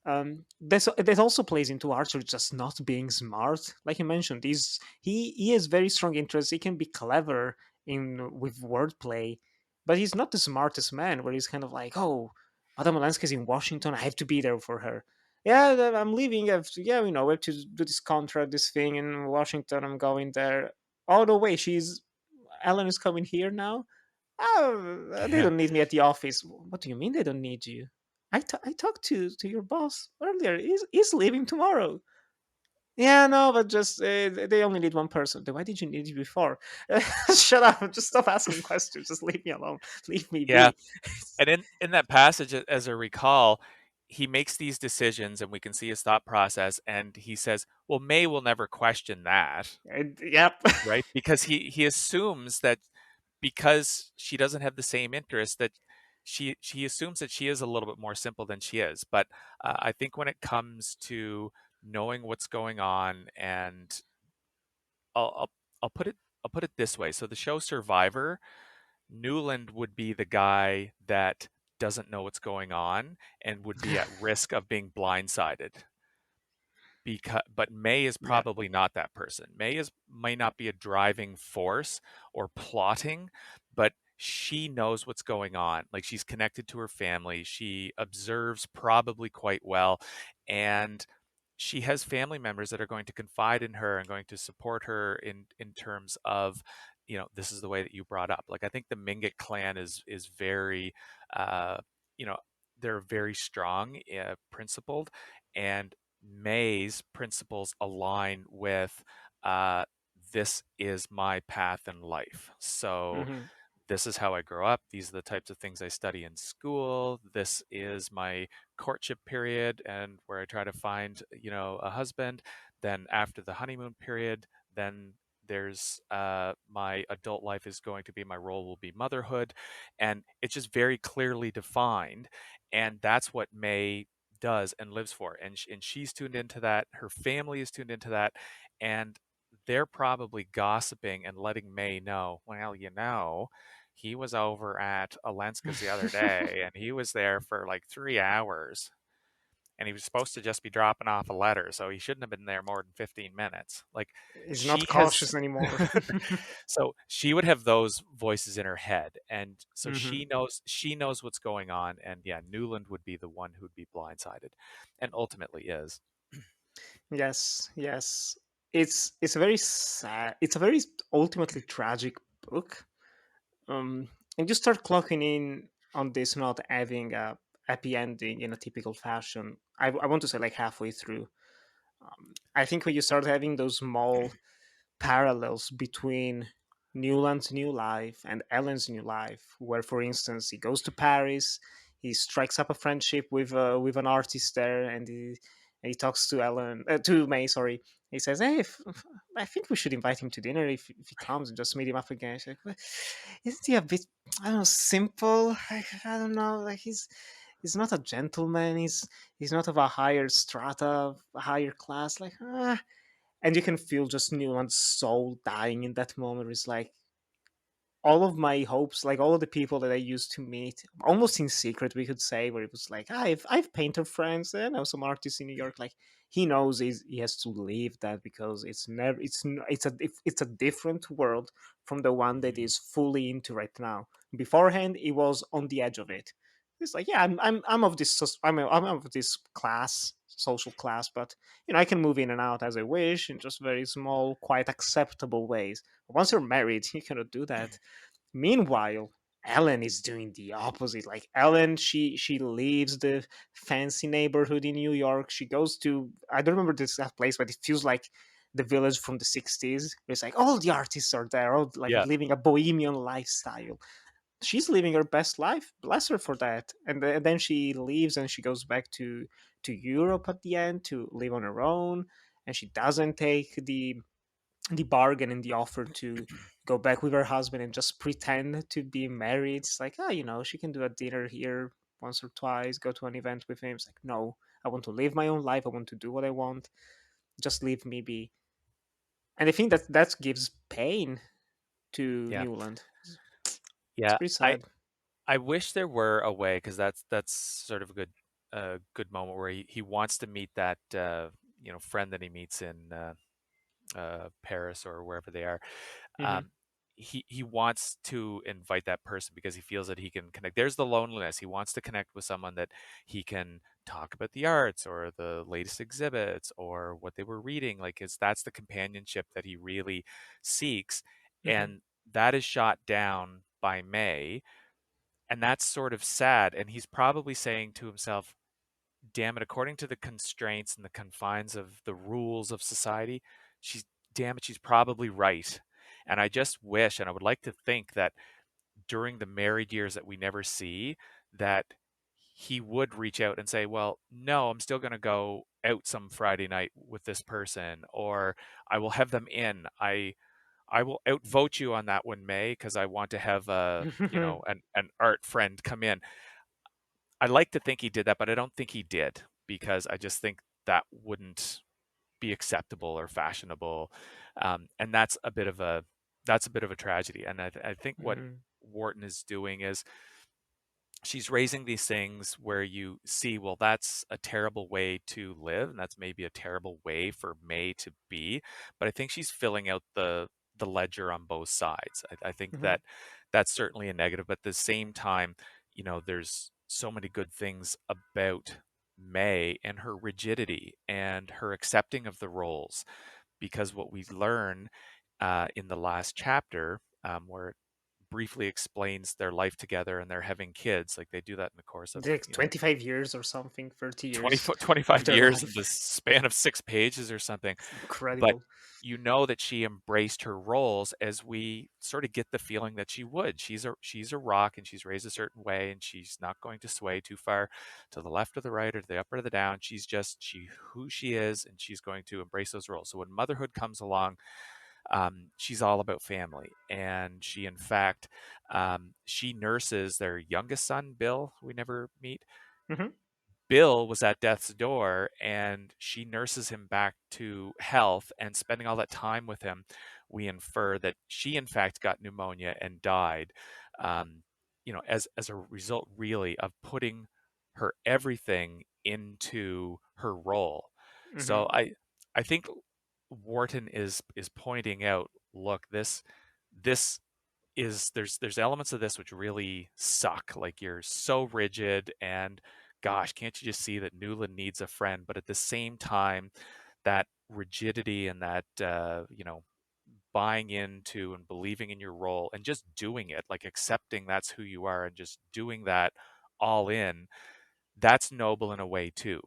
Speaker 1: That also plays into Archer just not being smart, like you mentioned. He has very strong interests. He can be clever in with wordplay, but he's not the smartest man. Where he's kind of like, oh, Madame Olenska is in Washington. I have to be there for her. Yeah, I'm leaving. Yeah, we have to do this contract, this thing in Washington. I'm going there. Oh no, way, Ellen is coming here now. Oh, they
Speaker 2: Yeah.
Speaker 1: don't need me at the office. What do you mean they don't need you? I talked to your boss earlier. He's leaving tomorrow. Yeah, no, but just they only need one person. Then why did you need it before? Shut up! Just stop asking questions. Just leave me alone. Leave me
Speaker 2: Yeah.
Speaker 1: be.
Speaker 2: And in that passage, as I recall, he makes these decisions, and we can see his thought process. And he says, "Well, May will never question that,
Speaker 1: Yep.
Speaker 2: right? Because he assumes that because she doesn't have the same interest, that she assumes that she is a little bit more simple than she is. But I think when it comes to knowing what's going on, and I'll, I'll I'll put it this way. So the show Survivor, Newland would be the guy that doesn't know what's going on and would be at risk of being blindsided. But May is
Speaker 1: Yeah.
Speaker 2: probably not that person. May not be a driving force or plotting, but she knows what's going on. Like, she's connected to her family. She observes probably quite well, and she has family members that are going to confide in her and going to support her in terms of, this is the way that you brought up. Like, I think the Mingott clan is very, uh, you know, they're very strong, principled, and May's principles align with, uh, this is my path in life. So
Speaker 1: Hmm.
Speaker 2: this is how I grow up. These are the types of things I study in school. This is my courtship period, and where I try to find, a husband. Then after the honeymoon period, then there's, my adult life is going to be, my role will be motherhood, and it's just very clearly defined. And that's what May does and lives for. And she's tuned into that. Her family is tuned into that, and they're probably gossiping and letting May know, well, he was over at Alenska's the other day, and he was there for like 3 hours, and he was supposed to just be dropping off a letter, so he shouldn't have been there more than 15 minutes. Like,
Speaker 1: He's not
Speaker 2: she has,
Speaker 1: cautious anymore.
Speaker 2: so she would have those voices in her head, and so
Speaker 1: Hmm.
Speaker 2: she knows what's going on, and yeah, Newland would be the one who'd be blindsided, and ultimately is.
Speaker 1: Yes, yes. It's a very sad. It's a very ultimately tragic book. Um, and you start clocking in on this not having a happy ending in a typical fashion. I want to say like halfway through. I think when you start having those small parallels between Newland's new life and Ellen's new life, where, for instance, he goes to Paris, he strikes up a friendship with an artist there, and he talks to to May. Sorry, he says, "Hey, I think we should invite him to dinner if he comes and just meet him up again." She's like, "Well, isn't he a bit, I don't know, simple? I don't know, like he's not a gentleman. He's not of a higher strata, a higher class. Like, and you can feel just Newland's soul dying in that moment. It's like all of my hopes, like all of the people that I used to meet, almost in secret, we could say, where it was like, I've painter friends, I know some artists in New York. Like he knows he has to leave that because it's never, it's a different world from the one that
Speaker 2: Mhm.
Speaker 1: is fully into right now. Beforehand, he was on the edge of it. It's like, yeah, I'm of this, I'm of this class, social class, but I can move in and out as I wish in just very small, quite acceptable ways. Once you're married, you cannot do that. Meanwhile, Ellen is doing the opposite. Like Ellen, she leaves the fancy neighborhood in New York. She goes to, I don't remember this exact place, but it feels like the village from the 60s. It's like all the artists are there, all like
Speaker 2: Yeah.
Speaker 1: living a bohemian lifestyle. she's living her best life. Bless her for that. And then she leaves and she goes back to Europe at the end to live on her own. And she doesn't take the bargain and the offer to go back with her husband and just pretend to be married. It's like, oh, she can do a dinner here once or twice, go to an event with him. It's like, no, I want to live my own life. I want to do what I want. Just leave me be. And I think that gives pain to
Speaker 2: Yeah.
Speaker 1: Newland. It's
Speaker 2: Yeah.
Speaker 1: pretty
Speaker 2: I
Speaker 1: sad.
Speaker 2: I wish there were a way, because that's sort of a good moment where he wants to meet that friend that he meets in Paris or wherever they are.
Speaker 1: Hmm.
Speaker 2: Um, he wants to invite that person because he feels that he can connect. There's the loneliness. He wants to connect with someone that he can talk about the arts or the latest exhibits or what they were reading. Like, that's the companionship that he really seeks,
Speaker 1: Hmm.
Speaker 2: and that is shot down by May, and that's sort of sad. And he's probably saying to himself, damn it, according to the constraints and the confines of the rules of society, she's damn it, she's probably right. And I just wish, and I would like to think that during the married years that we never see, that he would reach out and say, well, no, I'm still going to go out some Friday night with this person, or I will have them in. I will outvote you on that one, May, because I want to have an art friend come in. I like to think he did that, but I don't think he did, because I just think that wouldn't be acceptable or fashionable, and that's a bit of a tragedy. And I think what
Speaker 1: Hmm.
Speaker 2: Wharton is doing is she's raising these things where you see, well, that's a terrible way to live, and that's maybe a terrible way for May to be. But I think she's filling out the ledger on both sides. I think
Speaker 1: Hmm.
Speaker 2: that that's certainly a negative, but at the same time, there's so many good things about May and her rigidity and her accepting of the roles, because what we learn in the last chapter, where it briefly explains their life together and they're having kids, like they do that in the course of
Speaker 1: Like 25 years or something, 30
Speaker 2: 20
Speaker 1: years of
Speaker 2: 25
Speaker 1: their
Speaker 2: years in
Speaker 1: life.
Speaker 2: the span of 6 pages or something.
Speaker 1: It's
Speaker 2: But
Speaker 1: incredible.
Speaker 2: that she embraced her roles, as we sort of get the feeling that she would. She's a rock, and she's raised a certain way, and she's not going to sway too far to the left or the right or to the up or the down. She's just who she is, and she's going to embrace those roles. So when motherhood comes along, she's all about family, and she, in fact, she nurses their youngest son, Bill. We never meet.
Speaker 1: Hmm.
Speaker 2: Bill was at death's door, and she nurses him back to health, and spending all that time with him, we infer that she, in fact, got pneumonia and died, as a result, really, of putting her everything into her role.
Speaker 1: Hmm.
Speaker 2: So I think Wharton is pointing out, look, this is there's elements of this which really suck. Like, you're so rigid, and gosh, can't you just see that Newland needs a friend? But at the same time, that rigidity and that buying into and believing in your role and just doing it, like accepting that's who you are and just doing that all in, that's noble in a way too.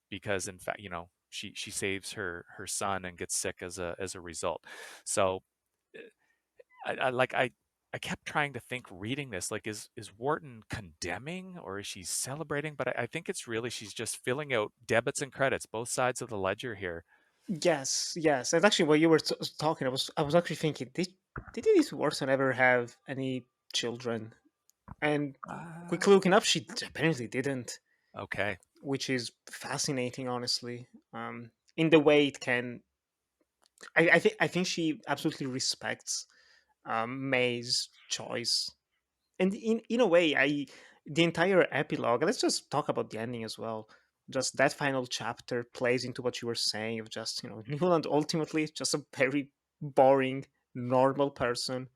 Speaker 2: Because in fact, she saves her son and gets sick as a result. So I kept trying to think, reading this, like, is Wharton condemning or is she celebrating? But I think it's really, she's just filling out debits and credits, both sides of the ledger here.
Speaker 1: Yes, yes. And actually, while you were talking, I was actually thinking, did Edith Wharton ever have any children? And
Speaker 2: Uh,
Speaker 1: quickly looking up, she apparently didn't,
Speaker 2: okay.
Speaker 1: which is fascinating, honestly. In the way it can, I think she absolutely respects May's choice, and in a way, the entire epilogue. Let's just talk about the ending as well. Just that final chapter plays into what you were saying of just Newland ultimately just a very boring, normal person,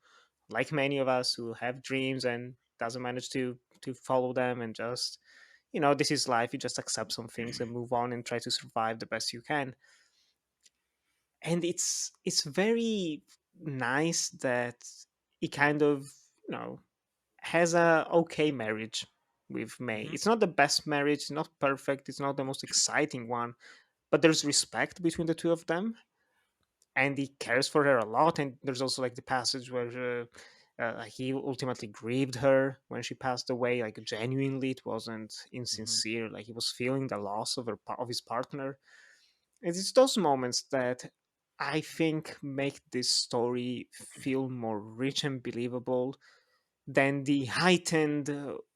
Speaker 1: like many of us who have dreams and doesn't manage to follow them, and just this is life. You just accept some things and move on and try to survive the best you can. And it's very nice that he kind of you know has a okay marriage with May.
Speaker 2: Hmm.
Speaker 1: It's not the best marriage, it's not perfect, it's not the most exciting one, but there's respect between the two of them, and he cares for her a lot. And there's also like the passage where He ultimately grieved her when she passed away. Like genuinely, it wasn't
Speaker 2: Hmm.
Speaker 1: insincere. Like he was feeling the loss of of his partner. And it's those moments that I think make this story feel more rich and believable than the heightened,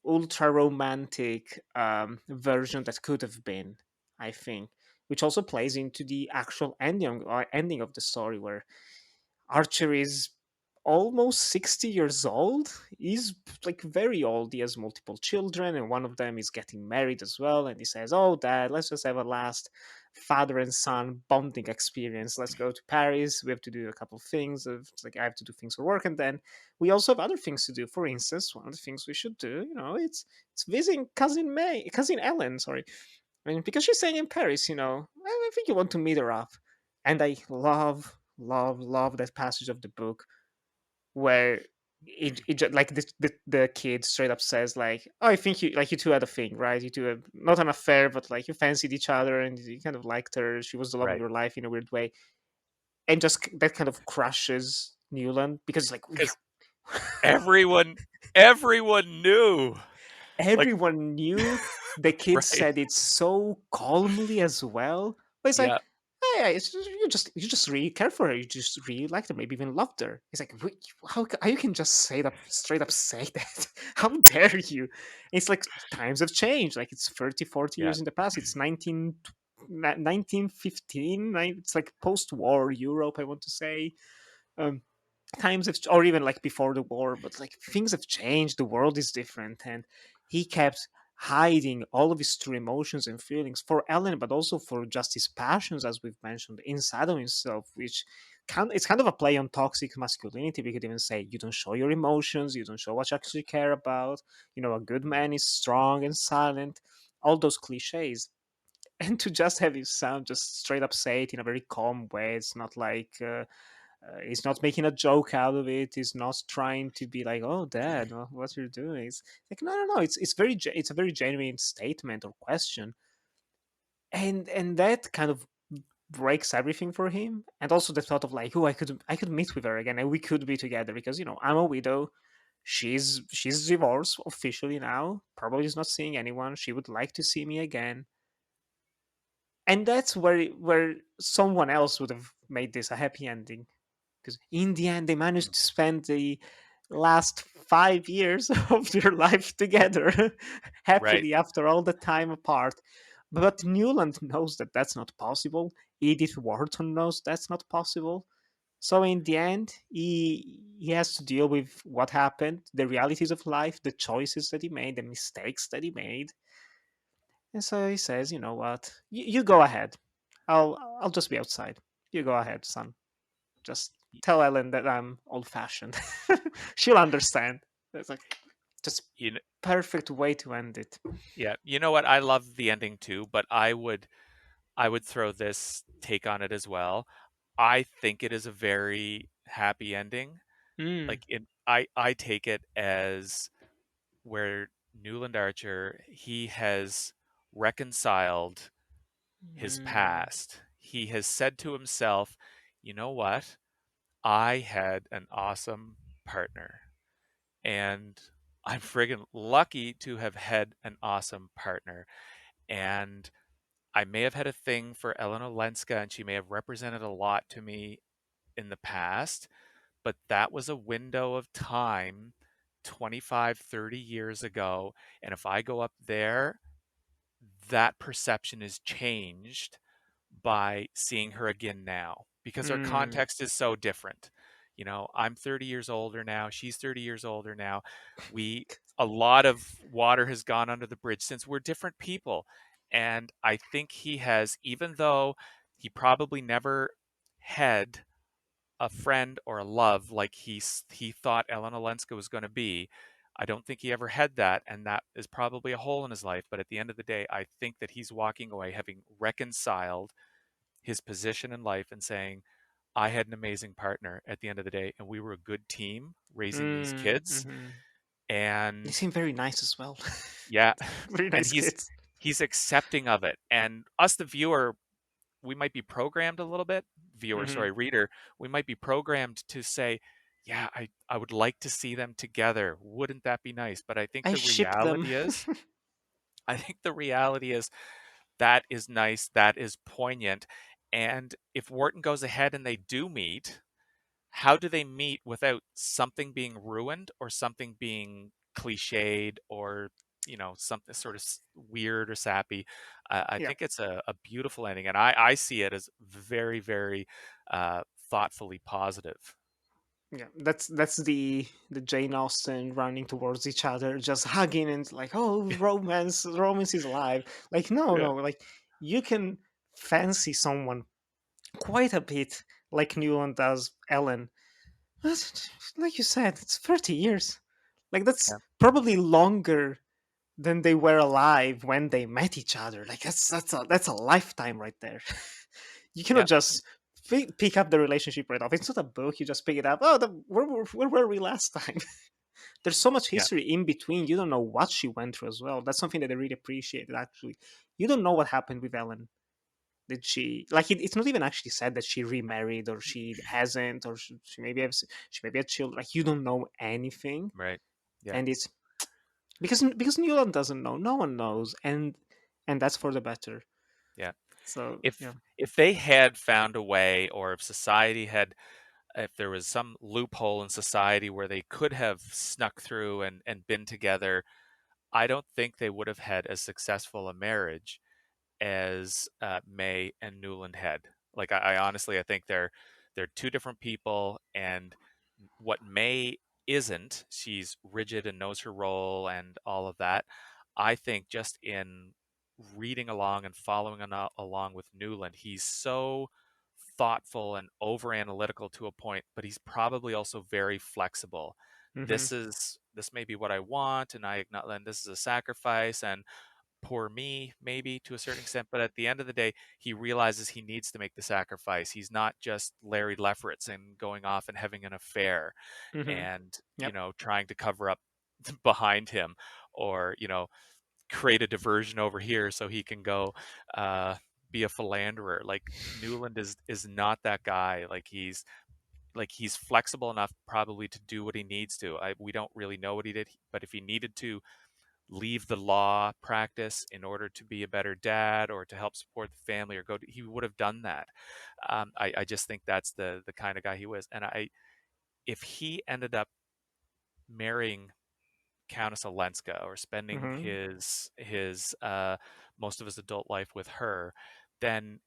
Speaker 1: ultra romantic version that could have been. I think, which also plays into the actual ending of the story, where Archer is almost 60 years old. He's like very old. He has multiple children, and one of them is getting married as well. And he says, "Oh, Dad, let's just have a last father and son bonding experience. Let's go to Paris. We have to do a couple of things. It's like I have to do things for work, and then we also have other things to do. For instance, one of the things we should do, it's visiting cousin Ellen. Sorry, I mean, because she's staying in Paris, I think you want to meet her up." And I love that passage of the book where like the kid straight up says like, "Oh, I think you two had a thing, right? You two had not an affair, but like you fancied each other and you kind of liked her. She was the love of
Speaker 2: Right.
Speaker 1: your life in a weird way." And just that kind of crushes Newland because it's like,
Speaker 2: Because everyone, everyone knew. Like,
Speaker 1: everyone knew. The kid
Speaker 2: right.
Speaker 1: said it so calmly as well. But it's like,
Speaker 2: Yeah.
Speaker 1: hey, you just really care for her. You just really liked her, maybe even loved her. It's like, how you can just say that straight up say that? How dare you? It's like times have changed. Like it's 30, 40
Speaker 2: Yeah.
Speaker 1: years in the past. It's 1915. It's like post-war Europe, I want to say. Um, Times have, or even like before the war, but like things have changed, the world is different, and he kept hiding all of his true emotions and feelings for Ellen, but also for just his passions, as we've mentioned, inside of himself, which it's kind of a play on toxic masculinity. We could even say you don't show your emotions, you don't show what you actually care about. A good man is strong and silent, all those cliches. And to just have his son just straight up say it in a very calm way, it's not like he's not making a joke out of it. He's not trying to be like, "Oh, Dad, what you're doing." It's like, no, no, no. It's a very genuine statement or question, and that kind of breaks everything for him. And also the thought of like, "Oh, I could meet with her again, and we could be together," because I'm a widow. She's divorced officially now. Probably is not seeing anyone. She would like to see me again, and that's where someone else would have made this a happy ending, because in the end they managed to spend the last 5 years of their life together
Speaker 2: Right.
Speaker 1: happily after all the time apart. But Newland knows that that's not possible. Edith Wharton knows that's not possible. So in the end, he has to deal with what happened, the realities of life, the choices that he made, the mistakes that he made. And so he says, "You know what? You go ahead. I'll just be outside. You go ahead, son. Just tell Ellen that I'm old fashioned." She'll understand. It's like just
Speaker 2: You know,
Speaker 1: perfect way to end it.
Speaker 2: yeah. You know what? I love the ending too, but I would throw this take on it as well. I think it is a very happy ending.
Speaker 1: Mm.
Speaker 2: I take it as where Newland Archer, he has reconciled his
Speaker 1: Mm.
Speaker 2: past. He has said to himself, you know what? I had an awesome partner, and I'm friggin' lucky to have had an awesome partner. And I may have had a thing for Elena Lenska, and she may have represented a lot to me in the past, but that was a window of time 25, 30 years ago. And if I go up there, that perception is changed by seeing her again now because our
Speaker 1: Mm.
Speaker 2: context is so different. I'm 30 years older now, she's 30 years older now. A lot of water has gone under the bridge since we're different people. And I think he has, even though he probably never had a friend or a love like he thought Elena Lenska was going to be. I don't think he ever had that, and that is probably a hole in his life. But at the end of the day, I think that he's walking away having reconciled his position in life and saying, I had an amazing partner at the end of the day, and we were a good team raising these
Speaker 1: Mm.
Speaker 2: kids.
Speaker 1: Hmm. They
Speaker 2: And
Speaker 1: seem very nice as well.
Speaker 2: yeah,
Speaker 1: Very
Speaker 2: and
Speaker 1: nice kids.
Speaker 2: he's accepting of it. And us, the viewer, we might be programmed a little bit, viewer,
Speaker 1: Hmm.
Speaker 2: sorry, reader, we might be programmed to say, yeah, I would like to see them together. Wouldn't that be nice? But
Speaker 1: I ship them.
Speaker 2: I think the reality is that is nice, that is poignant. And if Wharton goes ahead and they do meet, how do they meet without something being ruined or something being cliched or something sort of weird or sappy? I
Speaker 1: Yeah,
Speaker 2: think it's a beautiful ending, and I see it as very, very thoughtfully positive.
Speaker 1: yeah. That's the Jane Austen running towards each other, just hugging and like, oh, romance, romance is alive. Like, no,
Speaker 2: Yeah,
Speaker 1: no, like you can fancy someone quite a bit, like Newland does Ellen. But, like you said, it's 30 years. Like that's
Speaker 2: yeah,
Speaker 1: probably longer than they were alive when they met each other. Like that's a lifetime right there. You cannot
Speaker 2: yeah,
Speaker 1: just pick up the relationship right off. It's not a book. You just pick it up. Oh, where were we last time? There's so much
Speaker 2: yeah,
Speaker 1: history in between. You don't know what she went through as well. That's something that I really appreciated. Actually, you don't know what happened with Ellen. Did she like it's not even actually said that she remarried or she hasn't or she maybe has she maybe had children. Like you don't know anything,
Speaker 2: right. Yeah,
Speaker 1: and it's because Newland doesn't know. No one knows, and that's for the better.
Speaker 2: yeah.
Speaker 1: So yeah.
Speaker 2: If they had found a way, or if society had, if there was some loophole in society where they could have snuck through and been together, I don't think they would have had as successful a marriage as May and Newland had. Like I honestly, I think they're two different people, and what May isn't, she's rigid and knows her role and all of that. I think just in reading along and following along with Newland, he's so thoughtful and over analytical to a point, but he's probably also very flexible.
Speaker 1: Hmm.
Speaker 2: This may be what I want, and I acknowledge, and this is a sacrifice, and poor me, maybe to a certain extent, but at the end of the day, he realizes he needs to make the sacrifice. He's not just Larry Lefferts and going off and having an affair
Speaker 1: Hmm.
Speaker 2: and,
Speaker 1: Yep.
Speaker 2: trying to cover up behind him, or, create a diversion over here so he can go uh, be a philanderer. Like Newland is not that guy. He's flexible enough probably to do what he needs to. We don't really know what he did, but if he needed to leave the law practice in order to be a better dad or to help support the family, or he would have done that. I just think that's the kind of guy he was. And if he ended up marrying Countess Olenska, or spending
Speaker 1: Hmm.
Speaker 2: his most of his adult life with her, then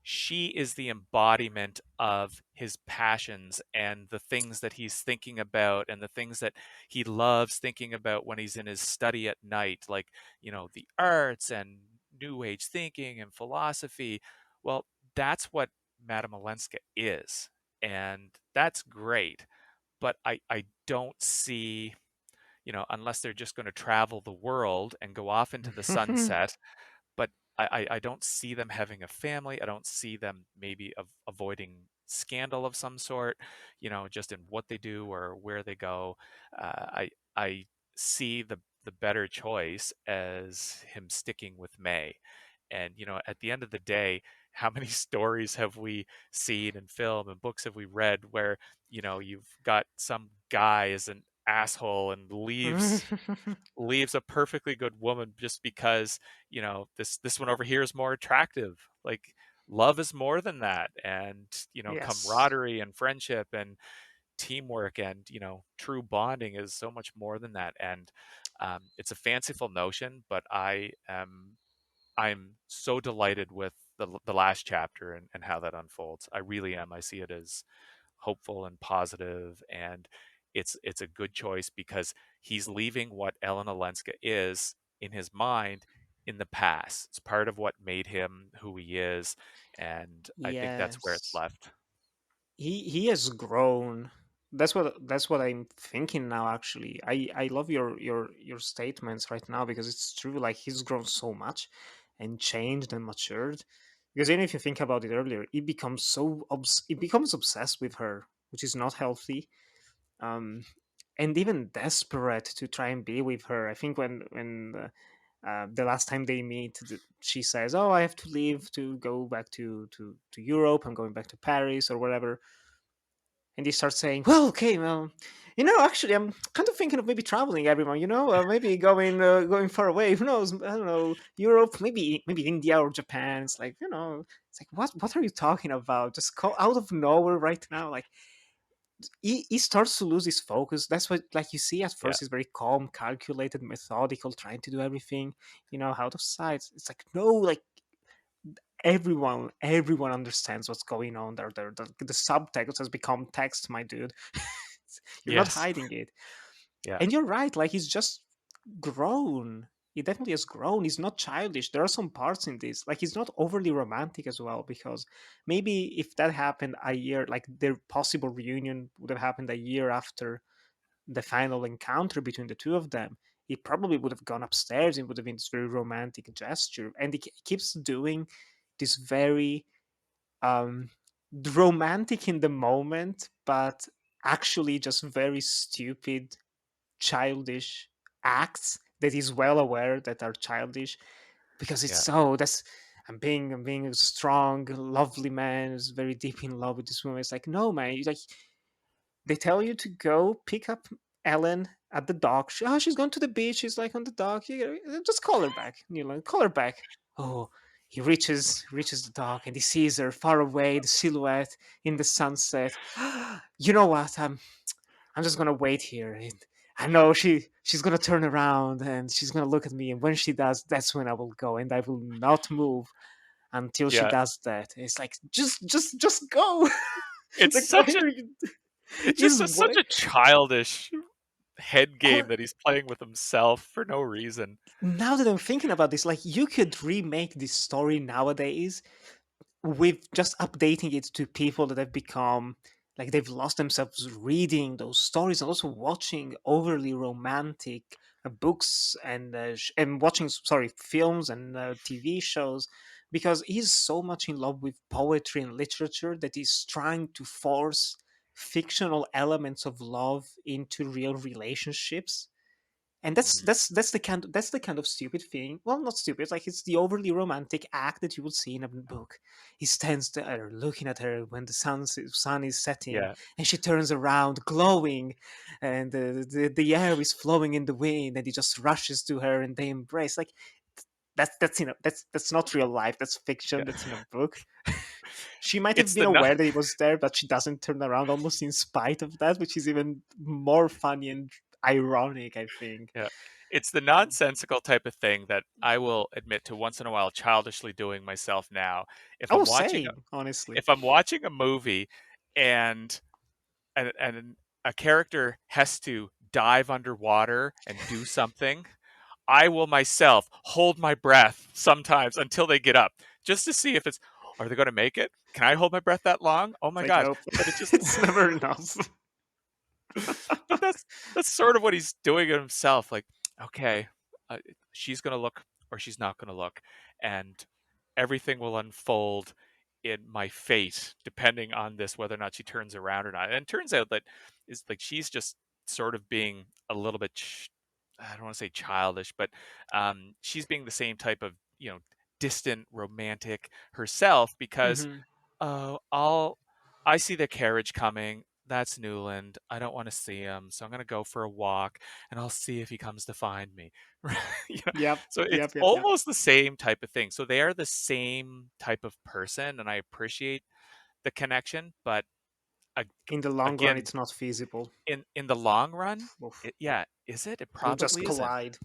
Speaker 2: she is the embodiment of his passions and the things that he's thinking about and the things that he loves thinking about when he's in his study at night, like, the arts and new age thinking and philosophy. Well, that's what Madame Olenska is. And that's great. But I don't see, unless they're just going to travel the world and go off into the sunset, but I don't see them having a family. I don't see them maybe avoiding scandal of some sort, just in what they do or where they go. I see the better choice as him sticking with May. And, at the end of the day, how many stories have we seen in film and books have we read where, you've got some guy as an asshole and leaves a perfectly good woman just because, this one over here is more attractive. Like, love is more than that, and,
Speaker 1: Yes.
Speaker 2: camaraderie and friendship and teamwork and, true bonding is so much more than that. And it's a fanciful notion, but I'm so delighted with the last chapter and how that unfolds. I really am. I see it as hopeful and positive, and it's a good choice because he's leaving what Ellen Olenska is in his mind in the past. It's part of what made him who he is, and I think that's where it's
Speaker 1: Yes.
Speaker 2: left.
Speaker 1: He has grown. That's what I'm thinking now. Actually, I love your statements right now because it's true. Like he's grown so much, and changed and matured. Because even if you think about it earlier, it becomes obsessed with her, which is not healthy. Um, and even desperate to try and be with her. I think when the last time they meet, she says, "Oh, I have to leave to go back to Europe. I'm going back to Paris or whatever." and he starts saying, "Well, okay, well, actually, I'm kind of thinking of maybe traveling, everyone. Maybe going far away. Who knows? I don't know, Europe, maybe India or Japan." It's like, it's like, what are you talking about? Just call out of nowhere right now, like. He starts to lose his focus. That's what, like, you see at
Speaker 2: Yeah.
Speaker 1: first he's very calm, calculated, methodical, trying to do everything, out of sight. It's like, no, like, everyone understands what's going on there. The subtext has become text, my dude. You're not
Speaker 2: Yes.
Speaker 1: hiding it.
Speaker 2: Yeah.
Speaker 1: And you're right, like, he's just grown. He definitely has grown. He's not childish. There are some parts in this, like, he's not overly romantic as well, because maybe if that happened a year, like, their possible reunion would have happened a year after the final encounter between the two of them, he probably would have gone upstairs and would have been this very romantic gesture. And he keeps doing this very um romantic in the moment, but actually just very stupid, childish acts that he's well aware that are childish, because it's
Speaker 2: Yeah.
Speaker 1: so that's I'm being a strong, lovely man who's very deep in love with this woman. It's like, no, man, you, like, they tell you to go pick up Ellen at the dock. She's going to the beach. She's like on the dock. Just call her back. Call her back. Oh, he reaches the dock and he sees her far away, the silhouette in the sunset. You know what? I'm just gonna wait here. And I know she's gonna turn around and she's gonna look at me. And when she does, that's when I will go, and I will not move until she
Speaker 2: Yeah.
Speaker 1: does that. It's like, just go.
Speaker 2: It's
Speaker 1: Like, why
Speaker 2: such a
Speaker 1: are you?
Speaker 2: it's just
Speaker 1: He's
Speaker 2: such a childish head game
Speaker 1: hon-
Speaker 2: that he's playing with himself for no reason.
Speaker 1: Now that I'm thinking about this, like, you could remake this story nowadays with just updating it to people that have become, like, they've lost themselves reading those stories and also watching overly romantic books and watching, sorry, films and TV shows, because he's so much in love with poetry and literature that he's trying to force fictional elements of love into real relationships. And that's
Speaker 2: Mhm.
Speaker 1: that's that's the kind of stupid thing. Well, not stupid. Like, it's the overly romantic act that you would see in a book. He stands there looking at her when the sun is setting,
Speaker 2: Yeah.
Speaker 1: and she turns around, glowing, and the air is flowing in the wind, and he just rushes to her, and they embrace. Like, that's not real life. That's fiction.
Speaker 2: Yeah.
Speaker 1: That's in a book. She might have
Speaker 2: It's
Speaker 1: been
Speaker 2: the no-
Speaker 1: aware that he was there, but she doesn't turn around, almost in spite of that, which is even more funny and ironic, I think.
Speaker 2: Yeah. It's the nonsensical type of thing that I will admit to once in a while childishly doing myself now. If
Speaker 1: Oh,
Speaker 2: I'm watching a,
Speaker 1: same, honestly.
Speaker 2: if I'm watching a movie and and a character has to dive underwater and do something, I will myself hold my breath sometimes until they get up, just to see if are they going to make it? Can I hold my breath that long? Oh
Speaker 1: It's
Speaker 2: my
Speaker 1: like,
Speaker 2: gosh.
Speaker 1: nope,
Speaker 2: But it just
Speaker 1: it's never enough.
Speaker 2: but that's sort of what he's doing it himself. Like, okay, she's gonna look or she's not gonna look, and everything will unfold in my fate depending on this, whether or not she turns around or not. And it turns out that is like she's just sort of being a little bit. I don't want to say childish, but she's being the same type of distant romantic herself because
Speaker 1: Hmm.
Speaker 2: I'll I see the carriage coming. That's Newland. I don't want to see him, so I'm going to go for a walk, and I'll see if he comes to find me. Right?
Speaker 1: Yep,
Speaker 2: So it's
Speaker 1: yep, yep, yep.
Speaker 2: almost the same type of thing. So they are the same type of person, and I appreciate the connection. But a-
Speaker 1: In the long run,
Speaker 2: again,
Speaker 1: it's not feasible.
Speaker 2: in the long run,
Speaker 1: Oof.
Speaker 2: yeah, is it? It
Speaker 1: They'll just
Speaker 2: probably isn't.
Speaker 1: collide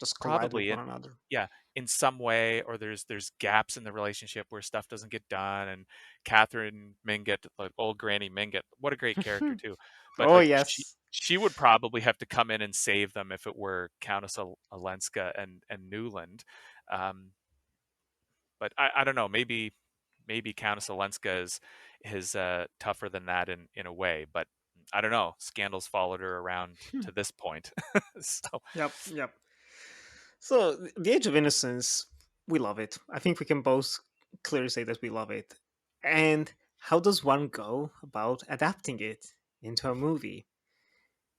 Speaker 1: with
Speaker 2: Probably
Speaker 1: one
Speaker 2: in
Speaker 1: another.
Speaker 2: yeah, in some way, or there's gaps in the relationship where stuff doesn't get done, and Catherine Mingott, like old Granny Mingott, what a great character too. But
Speaker 1: Oh,
Speaker 2: like she
Speaker 1: yes.
Speaker 2: she would probably have to come in and save them if it were Countess Olenska and Newland. Um, but I don't know, maybe Countess Olenska is tougher than that in a way, but I don't know. Scandals followed her around to this point. So
Speaker 1: Yep, yep. So, The Age of Innocence, we love it. I think we can both clearly say that we love it. And how does one go about adapting it into a movie?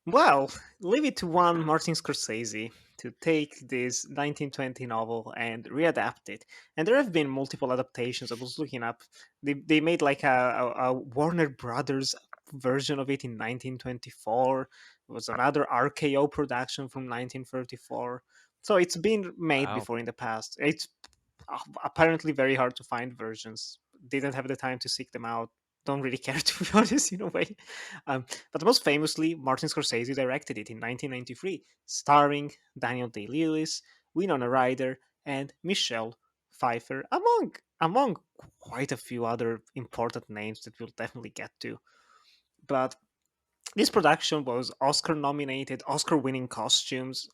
Speaker 1: Well, leave it to one Martin Scorsese to take this 1920 novel and readapt it. And there have been multiple adaptations. I was looking up. They made like a Warner Brothers version of it in 1924. There was another RKO production from 1934. So it's been made
Speaker 2: Wow.
Speaker 1: before in the past. It's apparently very hard to find versions. Didn't have the time to seek them out. Don't really care, to be honest, in a way. But most famously, Martin Scorsese directed it in 1993, starring Daniel Day-Lewis, Winona Ryder, and Michelle Pfeiffer, among quite a few other important names that we'll definitely get to. But this production was Oscar nominated, Oscar winning costumes,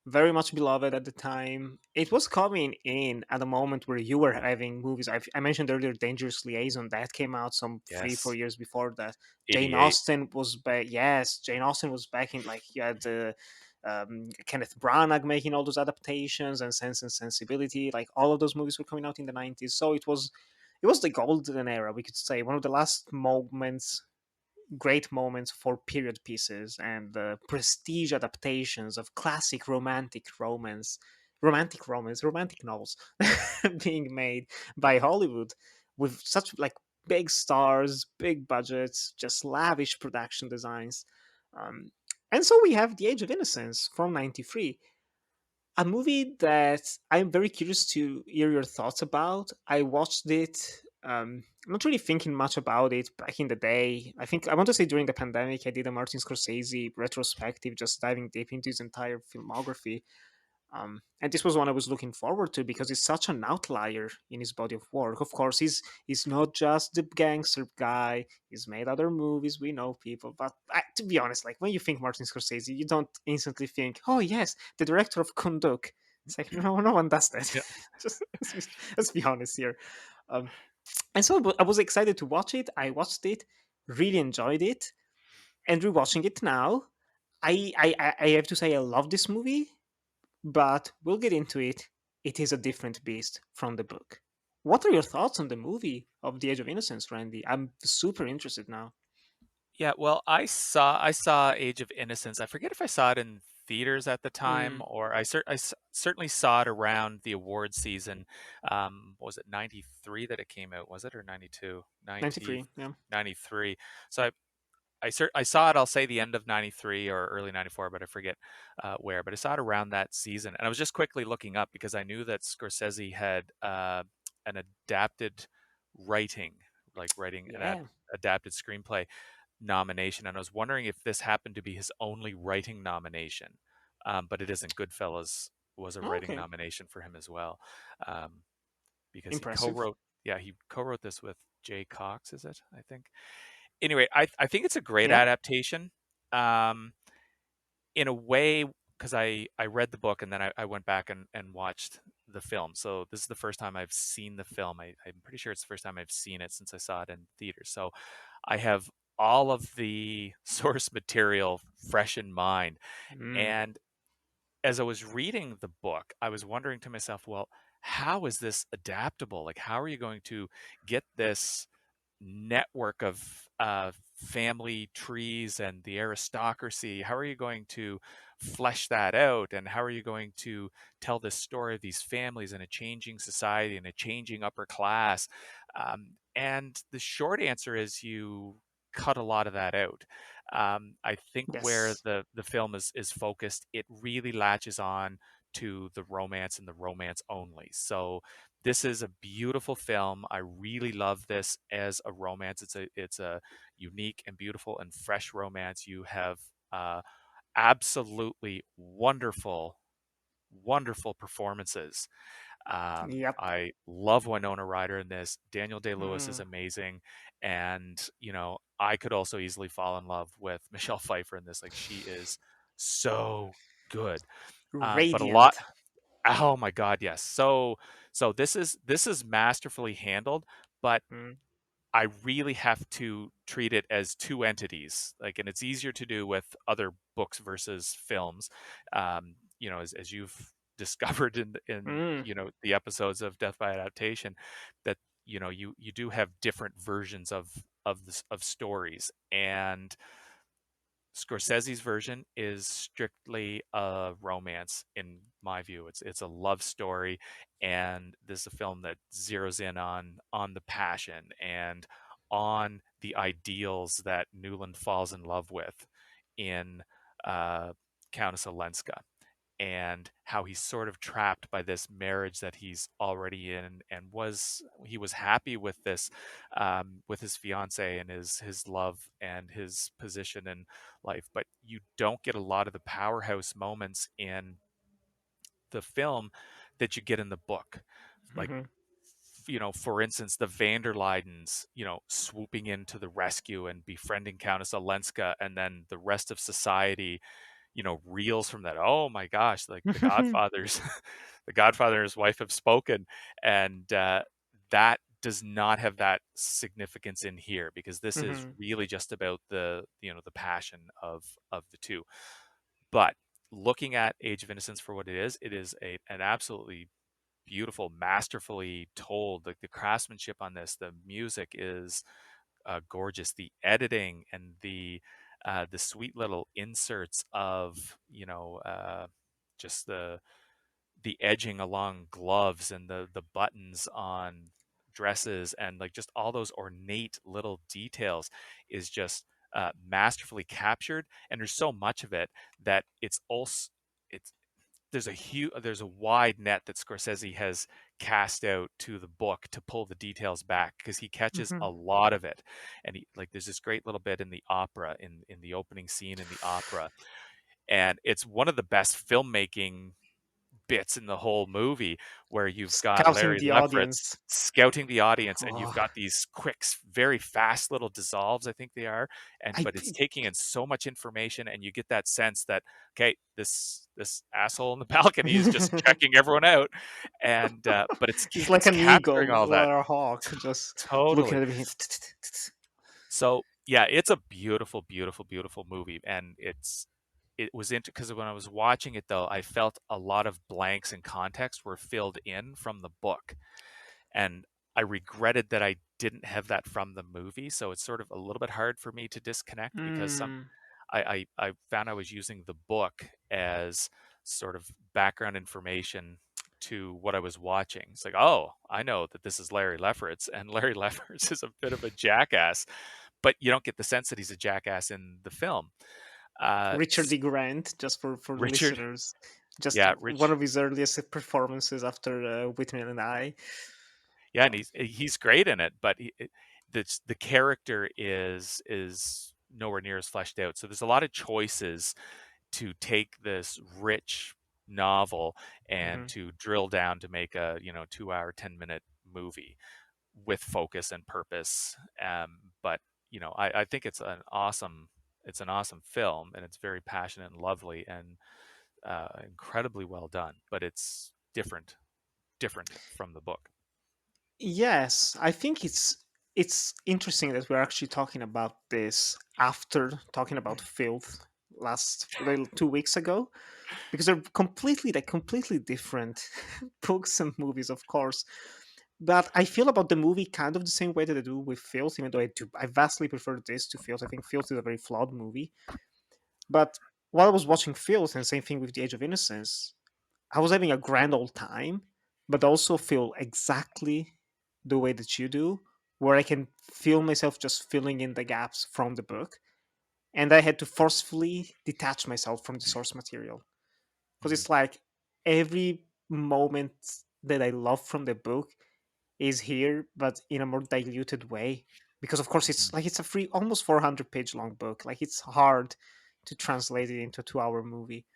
Speaker 1: very much beloved at the time. It was coming in at a moment where you were having movies. I mentioned earlier Dangerous Liaison, that came out some three, four
Speaker 2: Yes.
Speaker 1: years before that. Jane
Speaker 2: 88.
Speaker 1: Austen was back. Yes, Jane Austen was back in, like, you had Kenneth Branagh making all those adaptations, and Sense and Sensibility. Like, all of those movies were coming out in the 90s. So it was the golden era, we could say, one of the last moments, great moments for period pieces and prestige adaptations of classic romantic novels being made by Hollywood, with such, like, big stars, big budgets, just lavish production designs. Um, and so we have The Age of Innocence from 93, a movie that I'm very curious to hear your thoughts about. I watched it, not really thinking much about it back in the day. I think I want to say during the pandemic, I did a Martin Scorsese retrospective, just diving deep into his entire filmography. And this was one I was looking forward to because he's such an outlier in his body of work. Of course, he's not just the gangster guy. He's made other movies. We know people, but to be honest, like, when you think Martin Scorsese, you don't instantly think, "Oh yes, the director of Kunduk." It's like, no one does that.
Speaker 2: Yeah.
Speaker 1: Just let's be honest here. Um, and so I was excited to watch it. I watched it, really enjoyed it, and rewatching it now, I have to say I love this movie, but we'll get into it. It is a different beast from the book. What are your thoughts on the movie of The Age of Innocence, Randy? I'm super interested now.
Speaker 2: Yeah, well, I saw Age of Innocence. I forget if I saw it in theaters at the time,
Speaker 1: Mm,
Speaker 2: or certainly saw it around the award season. Was it 93 that it came out? Was it, or 92? 90
Speaker 1: 93, yeah.
Speaker 2: 93. So I saw it, I'll say the end of 93 or early 94, but I forget where. But I saw it around that season. And I was just quickly looking up because I knew that Scorsese had an adapted writing, like writing an
Speaker 1: Yeah.
Speaker 2: adapted screenplay nomination. And I was wondering if this happened to be his only writing nomination. But it isn't. Goodfellas was a writing
Speaker 1: Okay.
Speaker 2: nomination for him as well, um, because he
Speaker 1: Impressive.
Speaker 2: co-wrote. Yeah, he co-wrote this with Jay Cox, is it? I think. Anyway, I think it's a great
Speaker 1: Yeah.
Speaker 2: adaptation, um, in a way, because I read the book and then I went back and watched the film. So this is the first time I've seen the film. I'm pretty sure it's the first time I've seen it since I saw it in theaters. So I have all of the source material fresh in mind.
Speaker 1: Mm,
Speaker 2: And as I was reading the book, I was wondering to myself, well, how is this adaptable? Like, how are you going to get this network of family trees and the aristocracy? How are you going to flesh that out? And how are you going to tell this story of these families in a changing society and a changing upper class? And the short answer is you cut a lot of that out. I think where
Speaker 1: yes.
Speaker 2: the film is focused, it really latches on to the romance and the romance only. So this is a beautiful film. I really love this as a romance. It's a unique and beautiful and fresh romance. You have absolutely wonderful performances.
Speaker 1: Yep.
Speaker 2: I love Winona Ryder in this. Daniel Day-Lewis is
Speaker 1: Mm,
Speaker 2: amazing, and I could also easily fall in love with Michelle Pfeiffer in this. Like, she is so good. But a lot.
Speaker 1: radiant.
Speaker 2: Oh my God, yes. So this is masterfully handled, but
Speaker 1: Mm,
Speaker 2: I really have to treat it as two entities. Like, and it's easier to do with other books versus films. As you've discovered in
Speaker 1: mm,
Speaker 2: the episodes of Death by Adaptation, that you do have different versions of stories, and Scorsese's version is strictly a romance, in my view. It's a love story, and this is a film that zeroes in on the passion and on the ideals that Newland falls in love with in Countess Olenska, and how he's sort of trapped by this marriage that he's already in, and he was happy with his fiance and his love and his position in life, but you don't get a lot of the powerhouse moments in the film that you get in the book. Like,
Speaker 1: Hmm.
Speaker 2: for instance, the van der Luydens, swooping into the rescue and befriending Countess Olenska, and then the rest of society, reels from that. Oh my gosh, like the Godfathers, the Godfather and his wife have spoken, and that does not have that significance in here, because this is
Speaker 1: Hmm.
Speaker 2: really just about the passion of the two. But looking at Age of Innocence for what it is an absolutely beautiful, masterfully told. Like, the craftsmanship on this, the music is gorgeous. The editing and the sweet little inserts of just the edging along gloves, and the buttons on dresses, and like just all those ornate little details is just masterfully captured. And there's so much of it that it's also it's there's a wide net that Scorsese has cast out to the book to pull the details back, because he catches
Speaker 1: Hmm.
Speaker 2: a lot of it. And there's this great little bit in the opera, in the opening scene in the opera, and it's one of the best filmmaking bits in the whole movie, where you've got
Speaker 1: Scouting
Speaker 2: Larry
Speaker 1: the
Speaker 2: Lefferts
Speaker 1: audience.
Speaker 2: scouting the audience, and you've
Speaker 1: Oh,
Speaker 2: got these quick, very fast little dissolves, I think they are,
Speaker 1: I
Speaker 2: but it's taking in so much information, and you get that sense that, okay, this asshole in the balcony is just checking everyone out, and but
Speaker 1: it's like
Speaker 2: it's
Speaker 1: an
Speaker 2: capturing
Speaker 1: eagle
Speaker 2: all that.
Speaker 1: or a hawk, just looking
Speaker 2: Totally.
Speaker 1: at everything.
Speaker 2: So yeah, it's a beautiful, beautiful, beautiful movie, and it was into because when I was watching it, though, I felt a lot of blanks and context were filled in from the book, and I regretted that I didn't have that from the movie. So it's sort of a little bit hard for me to disconnect, because
Speaker 1: Mm.
Speaker 2: I found I was using the book as sort of background information to what I was watching. It's like, oh, I know that this is Larry Lefferts, and Larry Lefferts is a bit of a jackass, but you don't get the sense that he's a jackass in the film.
Speaker 1: Richard E. Grant, just for the
Speaker 2: Richard,
Speaker 1: listeners, just
Speaker 2: yeah,
Speaker 1: one
Speaker 2: Rich,
Speaker 1: of his earliest performances after Whitney and I.
Speaker 2: yeah, and he's great in it, but the character is nowhere near as fleshed out. So there's a lot of choices to take this rich novel and
Speaker 1: Hmm.
Speaker 2: to drill down to make a 2 hour 10-minute movie with focus and purpose. But I think it's an awesome film, and it's very passionate and lovely, and incredibly well done. But it's different from the book.
Speaker 1: Yes, I think it's interesting that we're actually talking about this after talking about Filth last little 2 weeks ago, because they're completely different books and movies, of course. But I feel about the movie kind of the same way that I do with Filth, even though I vastly prefer this to Filth. I think Filth is a very flawed movie. But while I was watching Filth, and same thing with The Age of Innocence, I was having a grand old time, but also feel exactly the way that you do, where I can feel myself just filling in the gaps from the book. And I had to forcefully detach myself from the source material. Because
Speaker 2: Mhm.
Speaker 1: it's like every moment that I love from the book is here, but in a more diluted way. Because of course
Speaker 2: Mhm.
Speaker 1: it's a free, almost 400-page long book. Like, it's hard to translate it into a 2 hour movie,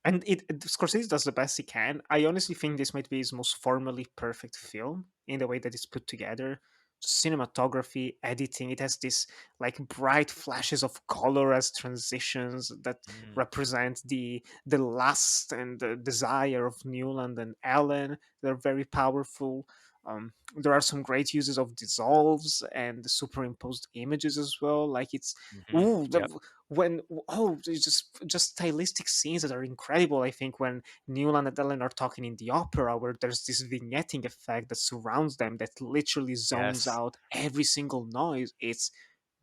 Speaker 1: and Scorsese does the best he can. I honestly think this might be his most formally perfect film in the way that it's put together. Cinematography, editing, it has this like bright flashes of color as transitions that
Speaker 2: Mm.
Speaker 1: represent the lust and the desire of Newland and Ellen. They're very powerful. There are some great uses of dissolves and the superimposed images as well. Like, it's
Speaker 2: Mhm.
Speaker 1: ooh,
Speaker 2: Yep.
Speaker 1: when there's just stylistic scenes that are incredible. I think when Newland and Ellen are talking in the opera, where there's this vignetting effect that surrounds them, that literally zones
Speaker 2: Yes.
Speaker 1: out every single noise. It's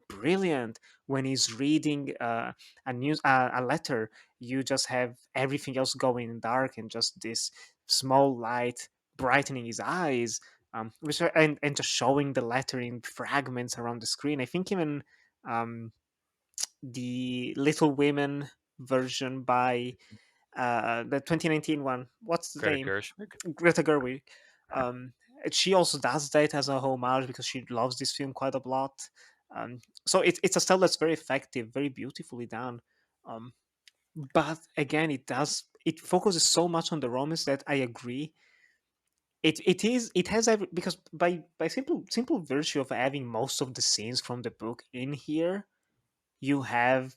Speaker 1: brilliant. When he's reading a letter, you just have everything else going dark, and just this small light brightening his eyes. and just showing the letter in fragments around the screen. I think even um, the Little Women version by the 2019 one. What's the
Speaker 2: Greta
Speaker 1: name?
Speaker 2: Gerwig.
Speaker 1: Greta Gerwig. Um, she also does that as a homage because she loves this film quite a lot. So it's a style that's very effective, very beautifully done. Um, but again, it focuses so much on the romance that I agree. It has every, because by simple virtue of having most of the scenes from the book in here, you have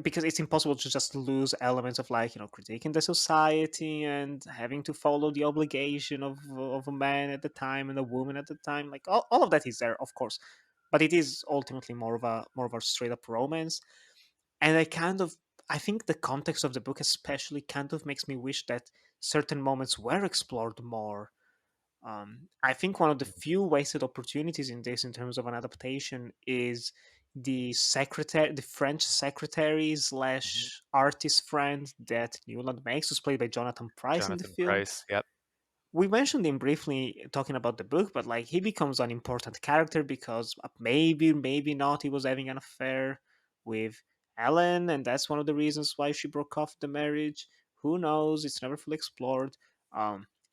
Speaker 1: because it's impossible to just lose elements of like critiquing the society and having to follow the obligation of a man at the time and a woman at the time, like all of that is there, of course, but it is ultimately more of a straight up romance. And I think the context of the book especially kind of makes me wish that certain moments were explored more. I think one of the few wasted opportunities in this, in terms of an adaptation, is the French secretary
Speaker 2: Mhm.
Speaker 1: slash artist friend that Newland makes, who's played by Jonathan Price in the
Speaker 2: Jonathan
Speaker 1: film.
Speaker 2: Pryce. Yep.
Speaker 1: We mentioned him briefly talking about the book, but like he becomes an important character because maybe not he was having an affair with Ellen, and that's one of the reasons why she broke off the marriage. Who knows? It's never fully explored.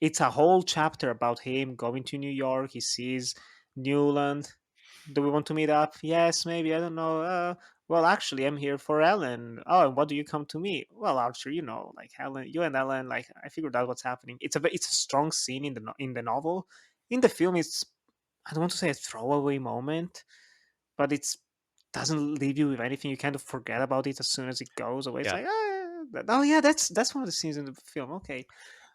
Speaker 1: It's a whole chapter about him going to New York. He sees Newland. Do we want to meet up? Yes, maybe. I don't know. Well, actually, I'm here for Ellen. Oh, and what do you come to me? Well, Archer, like Ellen, you and Ellen, like I figured out what's happening. It's a strong scene in the novel. In the film, it's, I don't want to say a throwaway moment, but it's doesn't leave you with anything. You kind of forget about it as soon as it goes away. It's
Speaker 2: Yeah.
Speaker 1: like, oh yeah, that's one of the scenes in the film. Okay,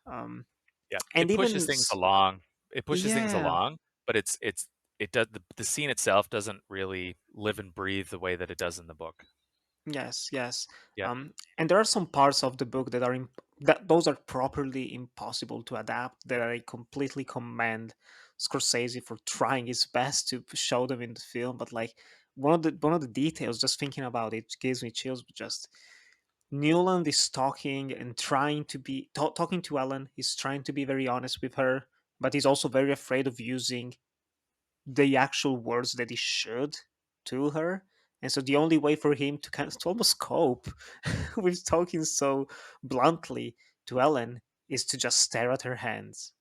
Speaker 1: um,
Speaker 2: Yeah.
Speaker 1: and
Speaker 2: It
Speaker 1: even
Speaker 2: pushes things along.
Speaker 1: yeah,
Speaker 2: But it does the scene itself doesn't really live and breathe the way that it does in the book.
Speaker 1: yes.
Speaker 2: Yep.
Speaker 1: And there are some parts of the book that that those are properly impossible to adapt. That I completely commend Scorsese for trying his best to show them in the film. But like one of the details, just thinking about it, gives me chills. Just Newland is talking and trying to be talking to Ellen. He's trying to be very honest with her, but he's also very afraid of using the actual words that he should to her. And so the only way for him to kind of to almost cope with talking so bluntly to Ellen is to just stare at her hands.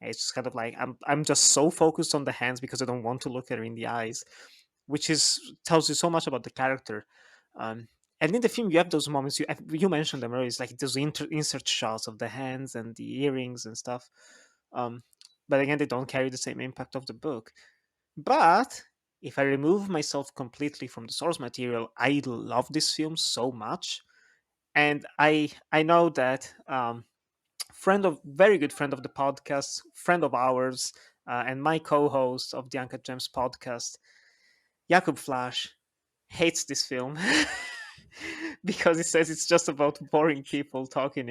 Speaker 1: And it's just kind of like I'm just so focused on the hands because I don't want to look at her in the eyes, which is tells you so much about the character. And in the film, you have those moments. You mentioned them earlier. It's like those insert shots of the hands and the earrings and stuff. Um, but again, they don't carry the same impact of the book. But if I remove myself completely from the source material, I love this film so much, and I know that very good friend of the podcast, friend of ours, and my co-host of the Uncut Gems podcast, Jakub Flash, hates this film because he says it's just about boring people talking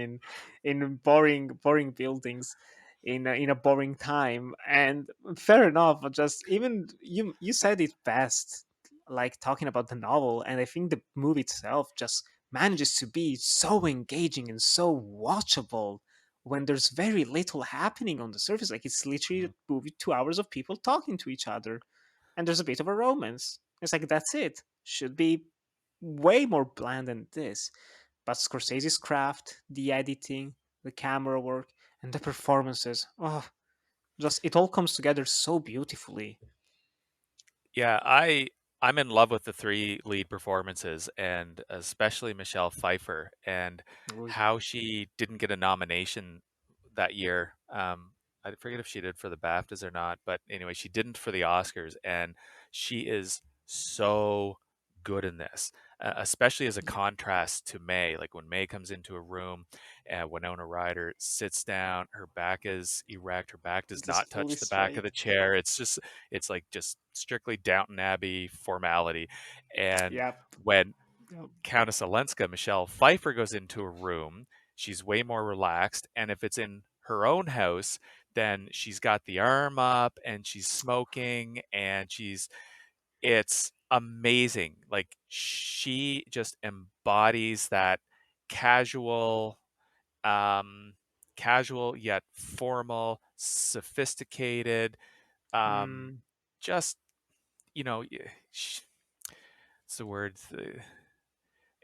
Speaker 1: in boring buildings in a boring time. And fair enough, but just even you said it best, like talking about the novel, and I think the movie itself just manages to be so engaging and so watchable when there's very little happening on the surface. Like it's literally a
Speaker 2: Mhm.
Speaker 1: movie 2 hours of people talking to each other, and there's a bit of a romance. It's like that's it. Should be way more bland than this. But Scorsese's craft, the editing, the camera work, and the performances, oh, just it all comes together so beautifully.
Speaker 2: Yeah, I'm in love with the three lead performances, and especially Michelle Pfeiffer, and
Speaker 1: Oh,
Speaker 2: how she didn't get a nomination that year. I forget if she did for the BAFTAs or not, but anyway, she didn't for the Oscars, and she is so good in this, especially as a
Speaker 1: yeah,
Speaker 2: contrast to May. Like when May comes into a room, and Winona Ryder sits down, her back is erect, her back does
Speaker 1: just
Speaker 2: not
Speaker 1: fully
Speaker 2: touch the back of
Speaker 1: straight.
Speaker 2: the chair. It's like just strictly Downton Abbey formality. And
Speaker 1: Yep.
Speaker 2: when
Speaker 1: Yep.
Speaker 2: Countess Olenska, Michelle Pfeiffer, goes into a room, she's way more relaxed. And if it's in her own house, then she's got the arm up and she's smoking and it's amazing. Like she just embodies that casual, um, casual yet formal, sophisticated, um,
Speaker 1: Mm.
Speaker 2: just, it's the word.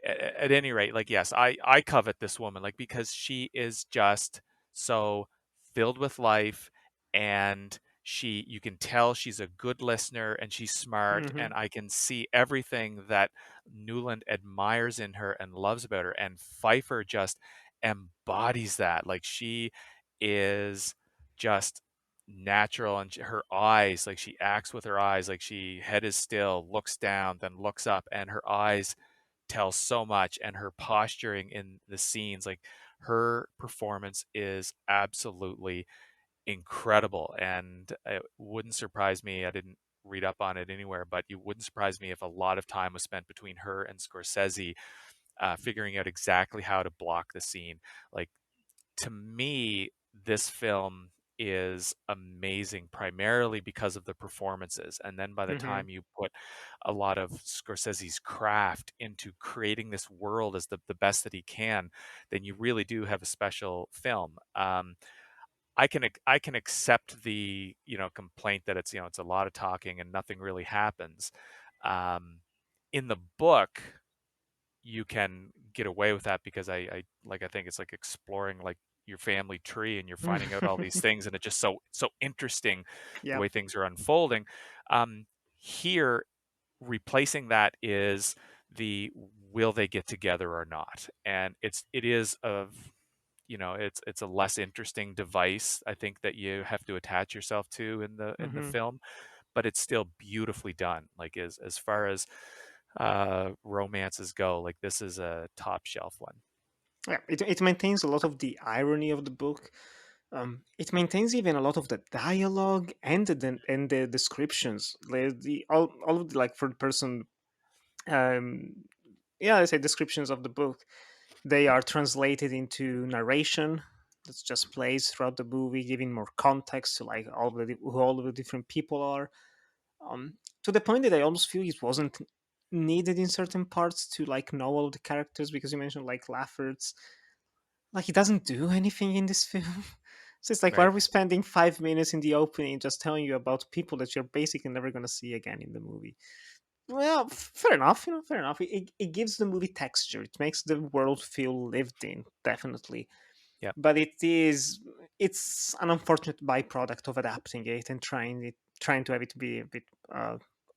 Speaker 2: At any rate, like, yes, I covet this woman, like, because she is just so filled with life, and you can tell she's a good listener, and she's smart,
Speaker 1: Hmm.
Speaker 2: and I can see everything that Newland admires in her and loves about her, and Pfeiffer just embodies that. Like, she is just natural, and her eyes, like, she acts with her eyes, like, she head is still, looks down, then looks up, and her eyes tells so much, and her posturing in the scenes, like, her performance is absolutely incredible. And it wouldn't surprise me, I didn't read up on it anywhere, but it wouldn't surprise me if a lot of time was spent between her and Scorsese, figuring out exactly how to block the scene. Like, to me, this film is amazing primarily because of the performances. And then by the
Speaker 1: Hmm.
Speaker 2: time you put a lot of Scorsese's craft into creating this world as the best that he can, then you really do have a special film. I can accept the, complaint that it's a lot of talking and nothing really happens. Um, in the book, you can get away with that because I think it's like exploring, like, your family tree, and you're finding out all these things, and it's just so interesting the
Speaker 1: Yep.
Speaker 2: way things are unfolding. Here, replacing that is the will they get together or not, and it is of it's a less interesting device, I think, that you have to attach yourself to in the
Speaker 1: Hmm.
Speaker 2: film, but it's still beautifully done. Like, as far as romances go, like, this is a top shelf one.
Speaker 1: Yeah, it maintains a lot of the irony of the book. It maintains even a lot of the dialogue and the descriptions. All of the, like, third person, um, yeah, I say descriptions of the book. They are translated into narration that just plays throughout the movie, giving more context to, like, who all of the different people are. To the point that I almost feel it wasn't needed in certain parts to, like, know all of the characters, because you mentioned, like, Lafferts, like, he doesn't do anything in this film. So it's like, why
Speaker 2: Right.
Speaker 1: are we spending 5 minutes in the opening just telling you about people that you're basically never going to see again in the movie? Well, fair enough. Fair enough. It gives the movie texture. It makes the world feel lived in, definitely.
Speaker 2: Yep.
Speaker 1: But it's an unfortunate byproduct of adapting it and trying to have it be a bit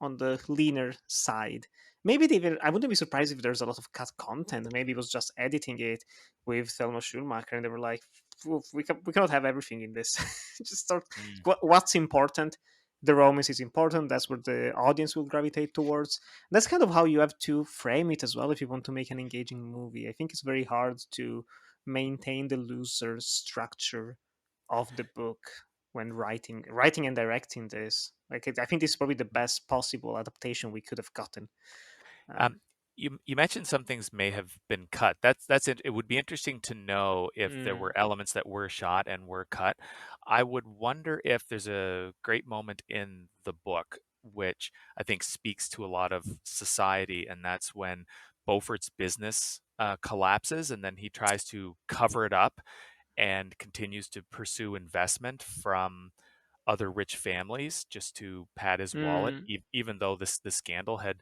Speaker 1: on the leaner side. Maybe I wouldn't be surprised if there's a lot of cut content. Maybe it was just editing it with Thelma Schumacher, and they were like, we cannot have everything in this." Just start
Speaker 2: Mm.
Speaker 1: what's important. The romance is important. That's what the audience will gravitate towards. That's kind of how you have to frame it as well if you want to make an engaging movie. I think it's very hard to maintain the looser structure of the book when writing and directing this. Like, I think this is probably the best possible adaptation we could have gotten.
Speaker 2: Um,
Speaker 1: um,
Speaker 2: you mentioned some things may have been cut. That's it. It would be interesting to know if there
Speaker 1: mm,
Speaker 2: were elements that were shot and were cut. I would wonder if there's a great moment in the book which I think speaks to a lot of society, and that's when Beaufort's business collapses, and then he tries to cover it up and continues to pursue investment from other rich families just to pad his wallet,
Speaker 1: mm,
Speaker 2: even though this scandal had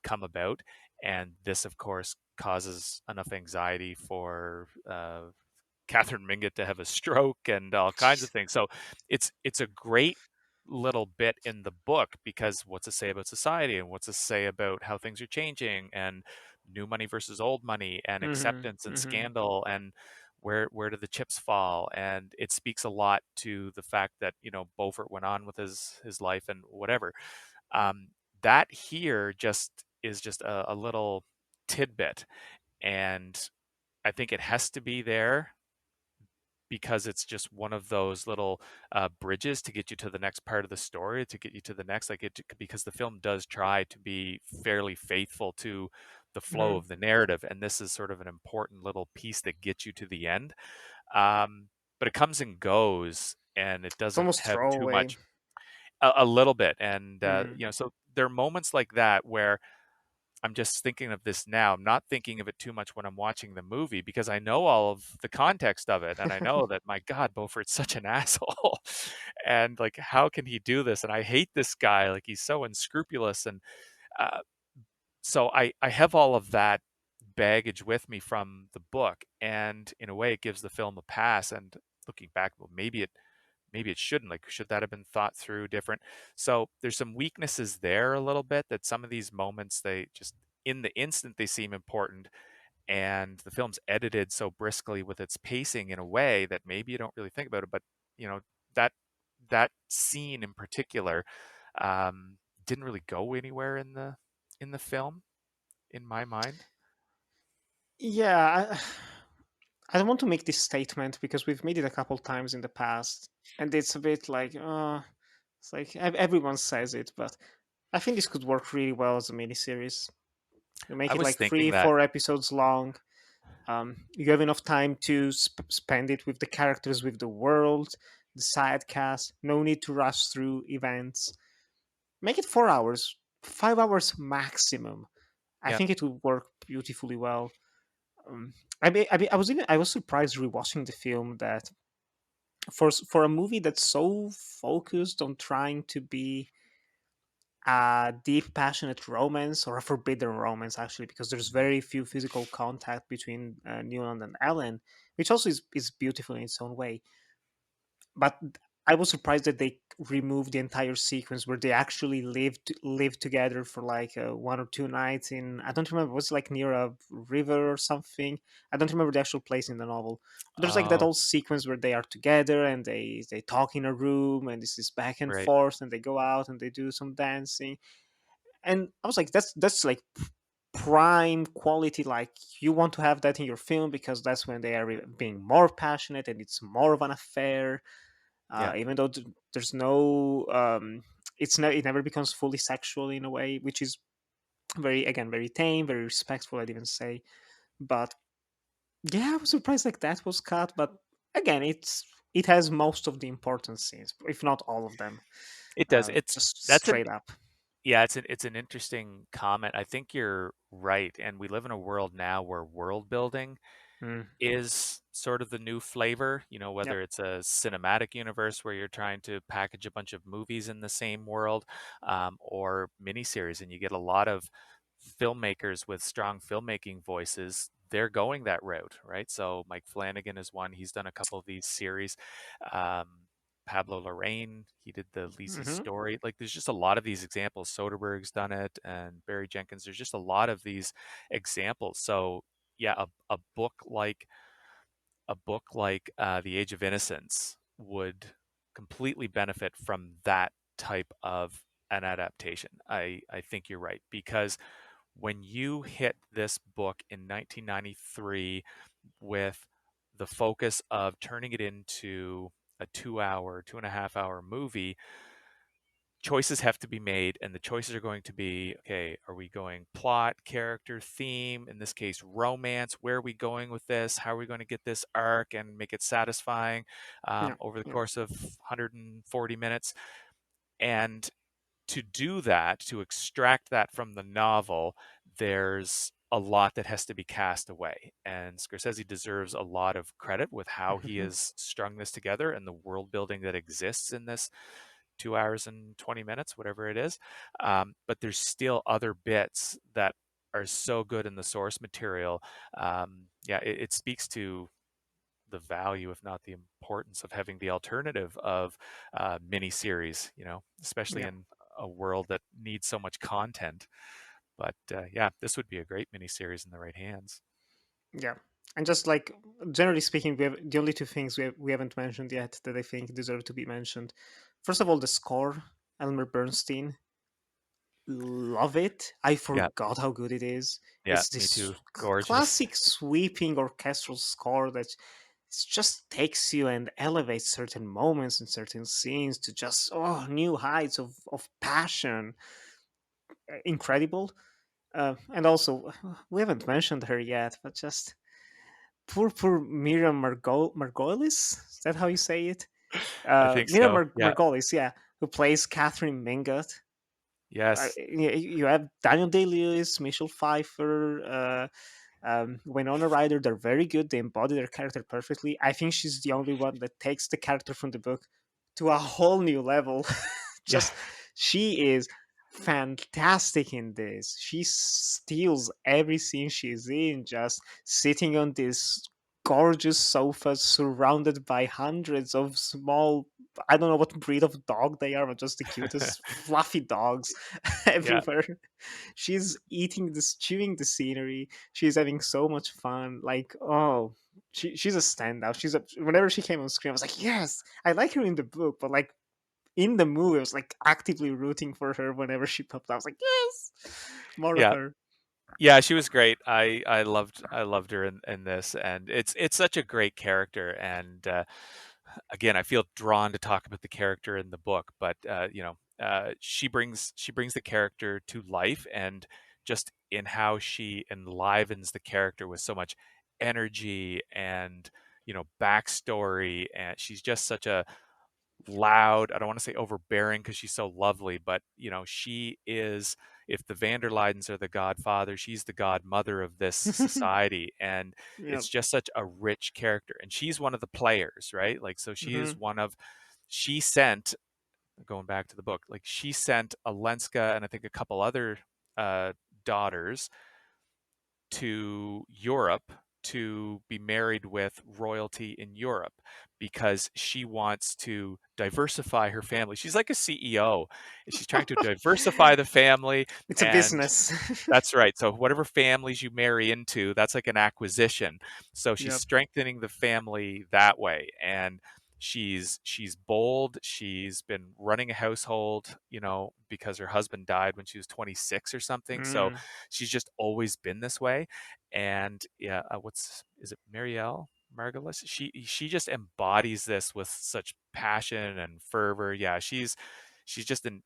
Speaker 2: come about. And this, of course, causes enough anxiety for Catherine Mingut to have a stroke and all kinds of things. So it's a great little bit in the book, because what's it say about society, and what's it say about how things are changing, and new money versus old money, and
Speaker 1: mhm,
Speaker 2: acceptance and
Speaker 1: mhm.
Speaker 2: scandal, and where do the chips fall. And it speaks a lot to the fact that Beaufort went on with his life and whatever. um, that here just is just a little tidbit, and I think it has to be there because it's just one of those little bridges to get you to the next part of the story, to get you to the next, like, it, because the film does try to be fairly faithful to the flow
Speaker 1: Mhm.
Speaker 2: of the narrative, and this is sort of an important little piece that gets you to the end. um, but it comes and goes, and it
Speaker 1: It's
Speaker 2: doesn't
Speaker 1: almost
Speaker 2: have too
Speaker 1: throwaway.
Speaker 2: much, a little bit. And
Speaker 1: Mhm.
Speaker 2: so there are moments like that where I'm just thinking of this now. I'm not thinking of it too much when I'm watching the movie because I know all of the context of it, and I know that, my God, Beaufort's such an asshole, and like, how can he do this? And I hate this guy. Like, he's so unscrupulous, and uh, so I have all of that baggage with me from the book, and in a way, it gives the film a pass. And looking back, well, maybe it shouldn't. Like, should that have been thought through different? So there's some weaknesses there a little bit, that some of these moments, they just, in the instant, they seem important, and the film's edited so briskly with its pacing in a way that maybe you don't really think about it. But you know, that that scene in particular um, didn't really go anywhere in the film, in my mind.
Speaker 1: Yeah, I don't want to make this statement because we've made it a couple times in the past, and it's a bit like, it's like everyone says it, but I think this could work really well as a miniseries. You make
Speaker 2: I
Speaker 1: it
Speaker 2: was
Speaker 1: like
Speaker 2: thinking
Speaker 1: three,
Speaker 2: that.
Speaker 1: 4 episodes long. You have enough time to spend it with the characters, with the world, the side cast. No need to rush through events. Make it 4 hours, 5 hours maximum. I
Speaker 2: Yeah.
Speaker 1: think it would work beautifully well. I was surprised rewatching the film that for a movie that's so focused on trying to be a deep, passionate romance, or a forbidden romance, actually, because there's very few physical contact between Newland and Ellen, which also is beautiful in its own way. But I was surprised that they removed the entire sequence where they actually lived together for like 1 or 2 nights in, I don't remember, was it like near a river or something? I don't remember the actual place in the novel. But there's like that
Speaker 2: Oh,
Speaker 1: whole sequence where they are together and they talk in a room, and this is back and
Speaker 2: right.
Speaker 1: forth, and they go out and they do some dancing. And I was like, that's like prime quality. Like, you want to have that in your film because that's when they are being more passionate and it's more of an affair,
Speaker 2: Yeah.
Speaker 1: even though there's no it never becomes fully sexual in a way, which is very, again, very tame, very respectful, I'd even say. But yeah, I was surprised like that was cut. But again, it has most of the important scenes, if not all of them,
Speaker 2: It does.
Speaker 1: just
Speaker 2: That's an
Speaker 1: straight up.
Speaker 2: Yeah, it's an interesting comment. I think you're right, and we live in a world now where world building
Speaker 1: Mm,
Speaker 2: is sort of the new flavor,
Speaker 1: yep.
Speaker 2: whether it's a cinematic universe where you're trying to package a bunch of movies in the same world, or miniseries, and you get a lot of filmmakers with strong filmmaking voices. They're going that route, right? So Mike Flanagan is one. He's done a couple of these series. Um, Pablo Larraín, he did the Lisi
Speaker 1: Hmm.
Speaker 2: story. Like, there's just a lot of these examples. Soderbergh's done it, and Barry Jenkins. There's just a lot of these examples. So yeah, a book like The Age of Innocence would completely benefit from that type of an adaptation. I think you're right, because when you hit this book in 1993 with the focus of turning it into a 2 hour, 2.5 hour movie, choices have to be made, and the choices are going to be, okay, are we going plot, character, theme, in this case romance, where are we going with this, how are we going to get this arc and make it satisfying
Speaker 1: Yeah,
Speaker 2: over the
Speaker 1: yeah,
Speaker 2: course of 140 minutes. And to do that, to extract that from the novel, there's a lot that has to be cast away, and Scorsese deserves a lot of credit with how he
Speaker 1: mhm,
Speaker 2: has strung this together and the world building that exists in this 2 hours and 20 minutes, whatever it is. But there's still other bits that are so good in the source material. Yeah, it speaks to the value, if not the importance, of having the alternative of miniseries, especially
Speaker 1: yeah,
Speaker 2: in a world that needs so much content. But yeah, this would be a great miniseries in the right hands.
Speaker 1: yeah. And just like, generally speaking, we have the only two things we haven't mentioned yet that I think deserve to be mentioned. First of all, the score. Elmer Bernstein, love it. I
Speaker 2: Yeah,
Speaker 1: forgot how good it is.
Speaker 2: yeah,
Speaker 1: It's
Speaker 2: me
Speaker 1: this
Speaker 2: too. Gorgeous.
Speaker 1: classic sweeping orchestral score that just takes you and elevates certain moments and certain scenes to just, new heights of passion. Incredible. And also, we haven't mentioned her yet, but just poor Miriam Margolis. Is that how you say it?
Speaker 2: I think
Speaker 1: Miriam
Speaker 2: so. Yeah.
Speaker 1: Margolis, yeah, who plays Catherine Mingot.
Speaker 2: Yes.
Speaker 1: You have Daniel Day-Lewis, Michelle Pfeiffer, Winona Ryder. They're very good. They embody their character perfectly. I think she's the only one that takes the character from the book to a whole new level.
Speaker 2: Yeah.
Speaker 1: Just she is fantastic in this. She steals every scene she's in, just sitting on this gorgeous sofa surrounded by hundreds of small, I don't know what breed of dog they are, but just the cutest fluffy dogs
Speaker 2: Yeah.
Speaker 1: everywhere. She's eating this, chewing the scenery. She's having so much fun. Like, oh, she's a standout. Whenever she came on screen, I was like, yes, I like her in the book, but like in the movie, I was like actively rooting for her whenever she popped up. I was like, yes, more of
Speaker 2: Yeah.
Speaker 1: her.
Speaker 2: Yeah, she was great. I loved her in this, and it's such a great character. And again, I feel drawn to talk about the character in the book, but she brings the character to life, and just in how she enlivens the character with so much energy and backstory, and she's just such a loud, I don't want to say overbearing because she's so lovely, but she is, if the van der Leydens are the godfather, she's the godmother of this society. And
Speaker 1: Yeah.
Speaker 2: it's just such a rich character, and she's one of the players, right? Like, so she
Speaker 1: Hmm.
Speaker 2: is one of, she sent, going back to the book, like she sent Alenska and I think a couple other uh daughters to Europe to be married with royalty in Europe because she wants to diversify her family. She's like a CEO, and she's trying to diversify the family.
Speaker 1: It's a
Speaker 2: And
Speaker 1: business.
Speaker 2: that's right. So whatever families you marry into, that's like an acquisition. So she's
Speaker 1: Yep.
Speaker 2: strengthening the family that way. And she's bold. She's been running a household, because her husband died when she was 26 or something. So
Speaker 1: Mm.
Speaker 2: she's just always been this way. And yeah, is it Marielle Margolis? She just embodies this with such passion and fervor. Yeah, she's just an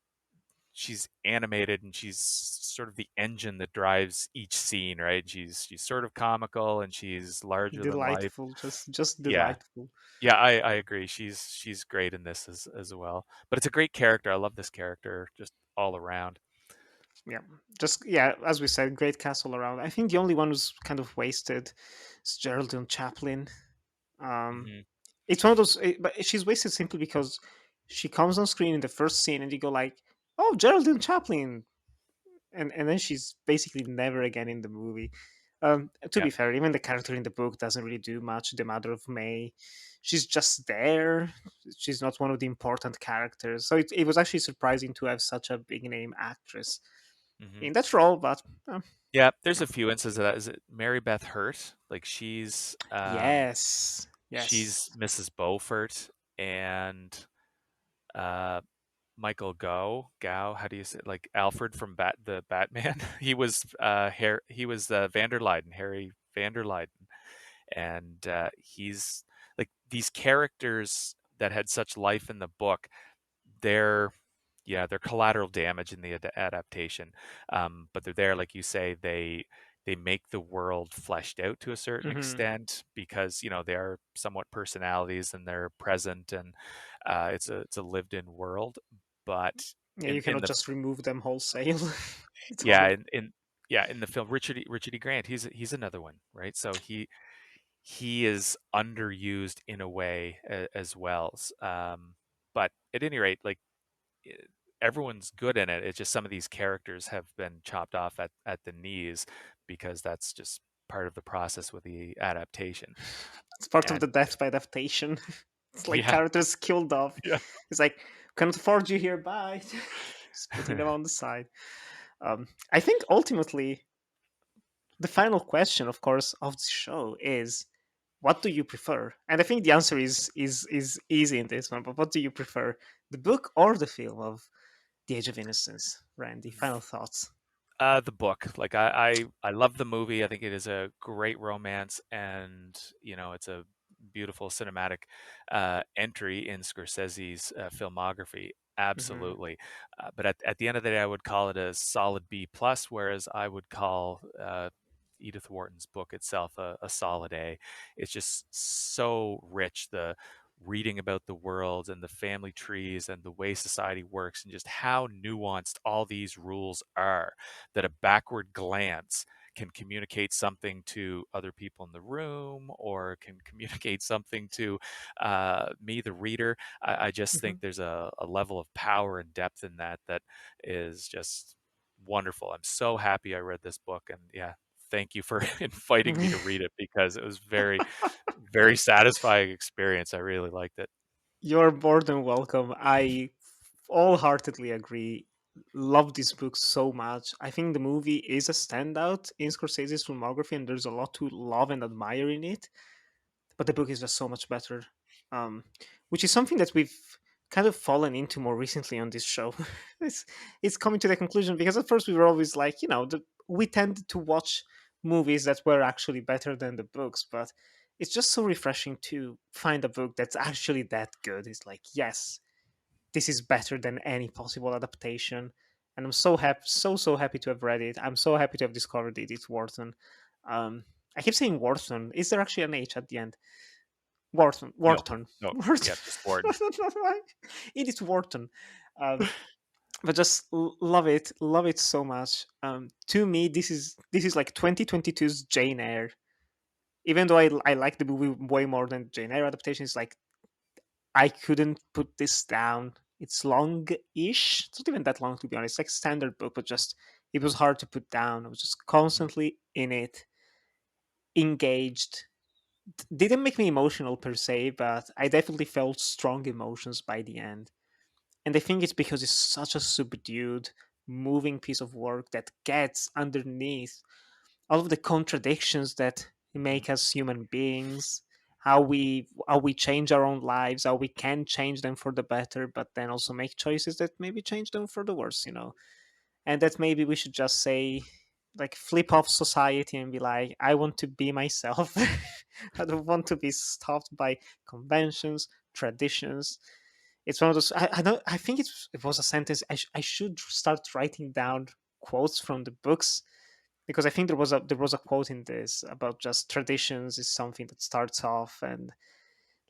Speaker 2: she's animated, and she's sort of the engine that drives each scene, right? She's sort of comical, and she's larger than life.
Speaker 1: Delightful. Just
Speaker 2: Yeah.
Speaker 1: delightful.
Speaker 2: Yeah, I agree. She's great in this as well. But it's a great character. I love this character just all around.
Speaker 1: Yeah. Just, yeah, as we said, great cast all around. I think the only one who's kind of wasted is Geraldine Chaplin. Um,
Speaker 2: Hmm.
Speaker 1: it's one of those, but she's wasted simply because she comes on screen in the first scene, and you go like, "Oh, Geraldine Chaplin," and then she's basically never again in the movie. To
Speaker 2: Yeah.
Speaker 1: be fair, even the character in the book doesn't really do much. The Mother of May, she's just there. She's not one of the important characters. So it was actually surprising to have such a big name actress
Speaker 2: Hmm.
Speaker 1: in that role. But
Speaker 2: Yeah, there's
Speaker 1: yeah.
Speaker 2: a few instances of that. Is it Mary Beth Hurt? Like
Speaker 1: Yes,
Speaker 2: she's
Speaker 1: yes.
Speaker 2: Mrs. Beaufort, and uh Gow, how do you say it? Like Alfred from the Batman? He was Van der Leyden, Harry Van der Leyden. And he's like, these characters that had such life in the book, they're yeah, they're collateral damage in the adaptation. But they're there, like you say, they make the world fleshed out to a certain
Speaker 1: Hmm.
Speaker 2: extent because they are somewhat personalities and they're present, and it's a lived in world. But
Speaker 1: Yeah,
Speaker 2: in
Speaker 1: you
Speaker 2: in
Speaker 1: cannot
Speaker 2: the
Speaker 1: just remove them wholesale. It's
Speaker 2: yeah
Speaker 1: hard.
Speaker 2: in the film, Richard E. Grant, he's another one, right? So he is underused in a way as well. But at any rate, like, eh, everyone's good in it. It's just some of these characters have been chopped off at the knees because that's just part of the process with the adaptation.
Speaker 1: It's part of the
Speaker 2: And
Speaker 1: death by adaptation. It's like
Speaker 2: yeah,
Speaker 1: characters killed off.
Speaker 2: yeah.
Speaker 1: It's like, cannot afford you here, bye. Just putting them on the side. I think ultimately the final question, of course, of the show is, what do you prefer? And I think the answer is easy in this one. But what do you prefer, the book or the film of The Age of Innocence? Randy, final thoughts.
Speaker 2: The book, like, I love the movie. I think it is a great romance, and it's a beautiful cinematic entry in Scorsese's filmography.
Speaker 1: Hmm.
Speaker 2: Absolutely. But at the end of the day, I would call it a solid B plus, whereas I would call Edith Wharton's book itself a solid A. It's just so rich. The reading about the world and the family trees and the way society works and just how nuanced all these rules are, that a backward glance can communicate something to other people in the room or can communicate something to me, the reader. I just think
Speaker 1: Mhm.
Speaker 2: there's a level of power and depth in that that is just wonderful. I'm so happy I read this book, and yeah, thank you for inviting me to read it because it was very, very satisfying experience. I really liked it.
Speaker 1: You're more than welcome. I wholeheartedly agree. Love this book so much. I think the movie is a standout in Scorsese's filmography, and there's a lot to love and admire in it. But the book is just so much better, um, which is something that we've kind of fallen into more recently on this show. it's it's coming to the conclusion because at first we were always like, we tended to watch movies that were actually better than the books, but it's just so refreshing to find a book that's actually that good. It's like, yes, this is better than any possible adaptation. And I'm so happy, so happy to have read it. I'm so happy to have discovered Edith Wharton. Um, I keep saying Wharton. Is there actually an H at the end? Wharton,
Speaker 2: No,
Speaker 1: Wharton,
Speaker 2: no,
Speaker 1: Wharton.
Speaker 2: yeah, just Wharton.
Speaker 1: I don't know why. It is Wharton. Um, but just love it so much. To me, this is like 2022's Jane Eyre. Even though I like the movie way more than Jane Eyre adaptation, it's like I couldn't put this down. It's long-ish. It's not even that long to be honest. It's like standard book, but just it was hard to put down. I was just
Speaker 2: Mhm.
Speaker 1: constantly in it, engaged. Didn't make me emotional per se, but I definitely felt strong emotions by the end. And I think it's because it's such a subdued, moving piece of work that gets underneath all of the contradictions that
Speaker 2: Mhm.
Speaker 1: make us human beings, how we change our own lives, how we can change them for the better, but then also make choices that maybe change them for the worse. And that maybe we should just say, like, flip off society and be like, I want to be myself. I don't want to be stopped by conventions, traditions. It's one of those. I don't. I think it was a sentence. I should start writing down quotes from the books, because I think there was a quote in this about just traditions is something that starts off, and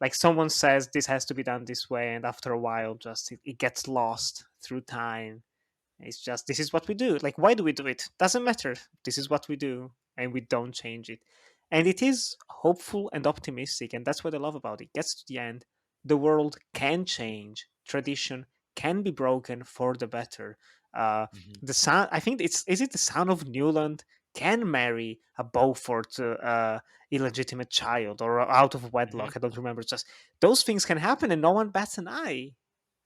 Speaker 1: like someone says this has to be done this way, and after a while just it gets lost through time. It's just, this is what we do. Like, why do we do it? Doesn't matter. This is what we do, and we don't change it. And it is hopeful and optimistic, and that's what I love about it. It gets to the end. The world can change. Tradition can be broken for the better. Uh,
Speaker 2: Mhm.
Speaker 1: the sound. I think it's, is it the Sound of Newland can marry a Beaufort illegitimate child, or out of
Speaker 2: Mhm.
Speaker 1: wedlock. I don't remember. It's just those things can happen, and no one bats an eye.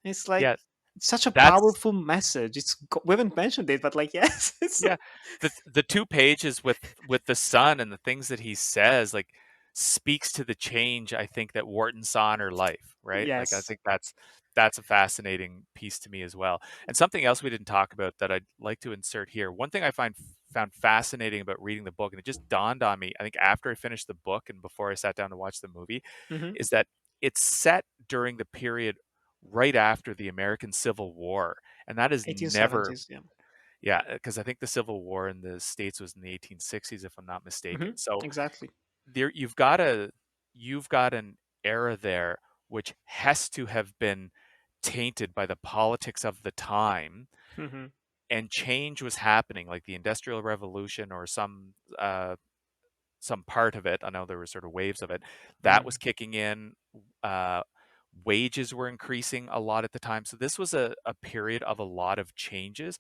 Speaker 1: It's like
Speaker 2: Yeah,
Speaker 1: such a
Speaker 2: that's
Speaker 1: powerful message. We haven't mentioned it, but like, yes, it's
Speaker 2: yeah. The 2 pages with the son and the things that he says, like, speaks to the change I think that Wharton saw in her life, right? Like, I
Speaker 1: yes.
Speaker 2: think that's a fascinating piece to me as well. And something else we didn't talk about that I'd like to insert here. One thing I found fascinating about reading the book, and it just dawned on me, I think after I finished the book and before I sat down to watch the movie,
Speaker 1: Hmm.
Speaker 2: is that it's set during the period right after the American Civil War. And that is never
Speaker 1: 1870s. Yeah.
Speaker 2: yeah, because I think the Civil War in the States was in the 1860s, if I'm not
Speaker 1: Hmm.
Speaker 2: mistaken. So
Speaker 1: Exactly.
Speaker 2: there you've got an era there which has to have been tainted by the politics of the time,
Speaker 1: Hmm.
Speaker 2: and change was happening, like the Industrial Revolution or some part of it. I know there were sort of waves of it that was
Speaker 1: Hmm.
Speaker 2: kicking in. Uh, Wages were increasing a lot at the time, so this was a period of a lot of changes.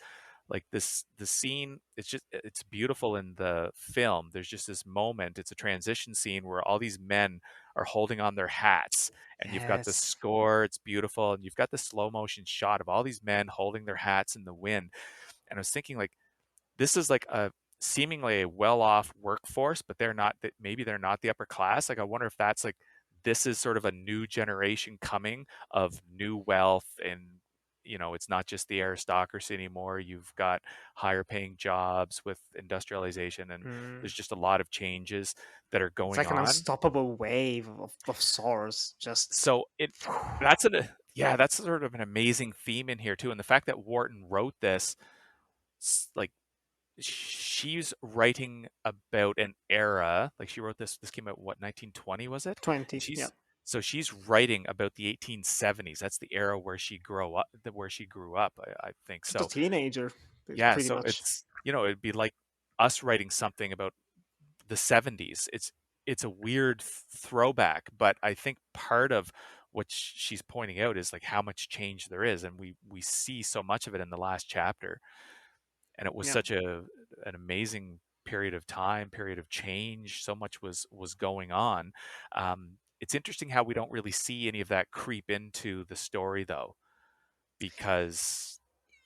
Speaker 2: Like the scene, it's beautiful in the film. There's just this moment, it's a transition scene where all these men are holding on their hats, and you've got the
Speaker 1: Yes.
Speaker 2: score, it's beautiful, and you've got the slow motion shot of all these men holding their hats in the wind. And I was thinking, like, this is like a seemingly a well-off workforce, but maybe they're not the upper class. Like, I wonder if that's like, this is sort of a new generation coming of new wealth, and it's not just the aristocracy anymore. You've got higher paying jobs with industrialization, and
Speaker 1: Mm.
Speaker 2: there's just a lot of changes that are
Speaker 1: It's
Speaker 2: going
Speaker 1: like an
Speaker 2: on.
Speaker 1: unstoppable wave of sorts. Just.
Speaker 2: So that's sort of an amazing theme in here too. And the fact that Wharton wrote this, like, she's writing about an era, like she wrote this came out, what, 1920 was it? And
Speaker 1: 20. Yeah.
Speaker 2: she's So she's writing about the 1870s. That's the era where she grew up. I think
Speaker 1: As a
Speaker 2: so.
Speaker 1: teenager,
Speaker 2: Yeah.
Speaker 1: pretty
Speaker 2: So
Speaker 1: much.
Speaker 2: it's it'd be like us writing something about the 70s. It's a weird throwback, but I think part of what she's pointing out is like how much change there is, and we see so much of it in the last chapter. And it was
Speaker 1: Yeah.
Speaker 2: such an amazing period of time, period of change. So much was going on. It's interesting how we don't really see any of that creep into the story, though, because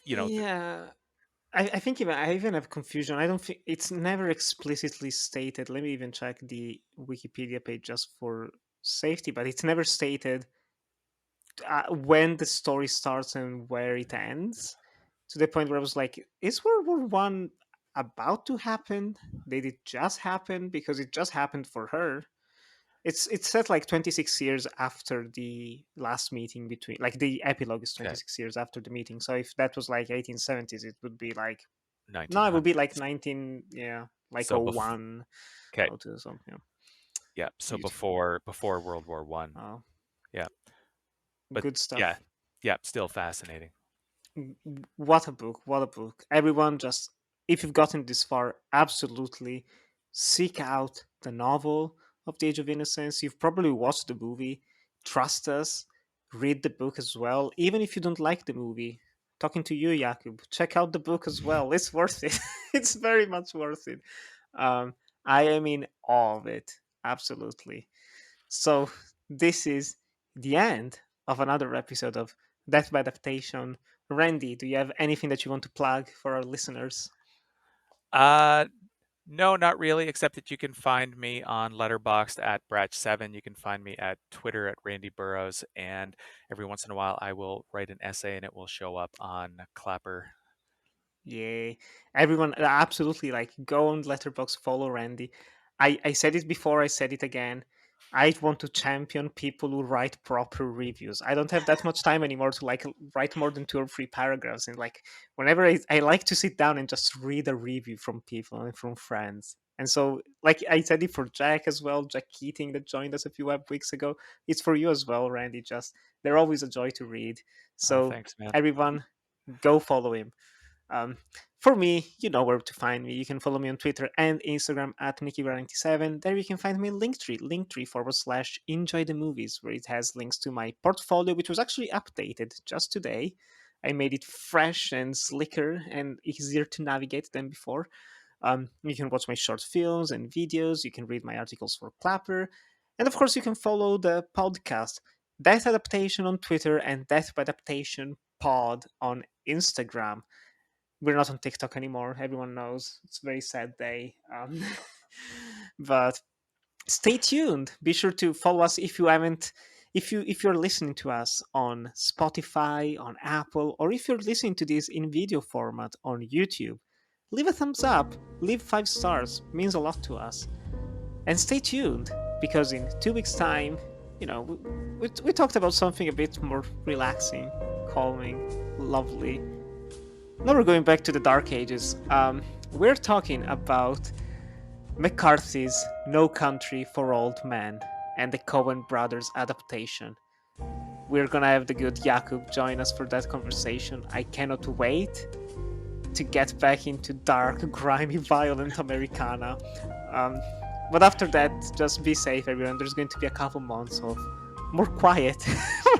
Speaker 2: you know, th-
Speaker 1: Yeah. I think I even have confusion. I don't think it's never explicitly stated. Let me even check the Wikipedia page just for safety, but it's never stated when the story starts and where it ends. To the point where I was like, is World War One about to happen? Did it just happen? Because it just happened for her. It's set like 26 years after the last meeting between, like the epilogue is
Speaker 2: okay,
Speaker 1: 26 years after the meeting. So if that was like 1870s, it would be like, no, it would be like
Speaker 2: 1900s.
Speaker 1: 19, yeah, like
Speaker 2: So
Speaker 1: oh 01,
Speaker 2: okay,
Speaker 1: 02 or something.
Speaker 2: yeah. So
Speaker 1: Beautiful.
Speaker 2: before World War One.
Speaker 1: Oh,
Speaker 2: Yeah, but
Speaker 1: good
Speaker 2: yeah,
Speaker 1: stuff.
Speaker 2: yeah, still fascinating.
Speaker 1: What a book, what a book. Everyone, just if you've gotten this far, absolutely seek out the novel of The Age of Innocence. You've probably watched the movie. Trust us, read the book as well, even if you don't like the movie. Talking to you, Jakub, check out the book as well. It's worth it. It's very much worth it. um, I am in awe of it, absolutely. So this is the end of another episode of Death by Adaptation. Randy, do you have anything that you want to plug for our listeners?
Speaker 2: Uh, No, not really, except that you can find me on Letterboxd at Bratch7. You can find me at Twitter at Randy Burrows, and every once in a while I will write an essay and it will show up on Clapper.
Speaker 1: Yay. Everyone, absolutely, like, go on Letterbox, follow Randy. I said it before, I said it again. I want to champion people who write proper reviews. I don't have that much time anymore to like write more than 2 or 3 paragraphs. And like whenever I like to sit down and just read a review from people and from friends. And so, like I said it for Jack as well, Jack Keating that joined us a few weeks ago. It's for you as well, Randy. Just they're always a joy to read.
Speaker 2: Oh,
Speaker 1: So
Speaker 2: thanks, man.
Speaker 1: everyone, go follow him. Um, for me, you know where to find me. You can follow me on Twitter and Instagram at NikiGra97. There you can find me linktree /enjoy the movies, where it has links to my portfolio, which was actually updated just today. I made it fresh and slicker and easier to navigate than before. You can watch my short films and videos. You can read my articles for Clapper. And of course, you can follow the podcast, Death Adaptation on Twitter and Death by Adaptation Pod on Instagram. We're not on TikTok anymore. Everyone knows it's a very sad day. But stay tuned. Be sure to follow us if you haven't. If you're listening to us on Spotify, on Apple, or if you're listening to this in video format on YouTube, leave a thumbs up, leave 5 stars. It means a lot to us. And stay tuned because in 2 weeks' time, we talked about something a bit more relaxing, calming, lovely. Now we're going back to the Dark Ages. We're talking about McCarthy's No Country for Old Men and the Coen Brothers adaptation. We're gonna have the good Jakub join us for that conversation. I cannot wait to get back into dark, grimy, violent Americana. But after that, just be safe, everyone. There's going to be a couple months of more quiet,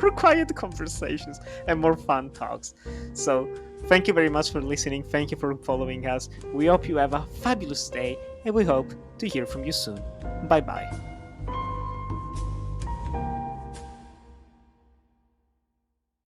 Speaker 1: more quiet conversations and more fun talks. So thank you very much for listening. Thank you for following us. We hope you have a fabulous day, and we hope to hear from you soon. Bye bye.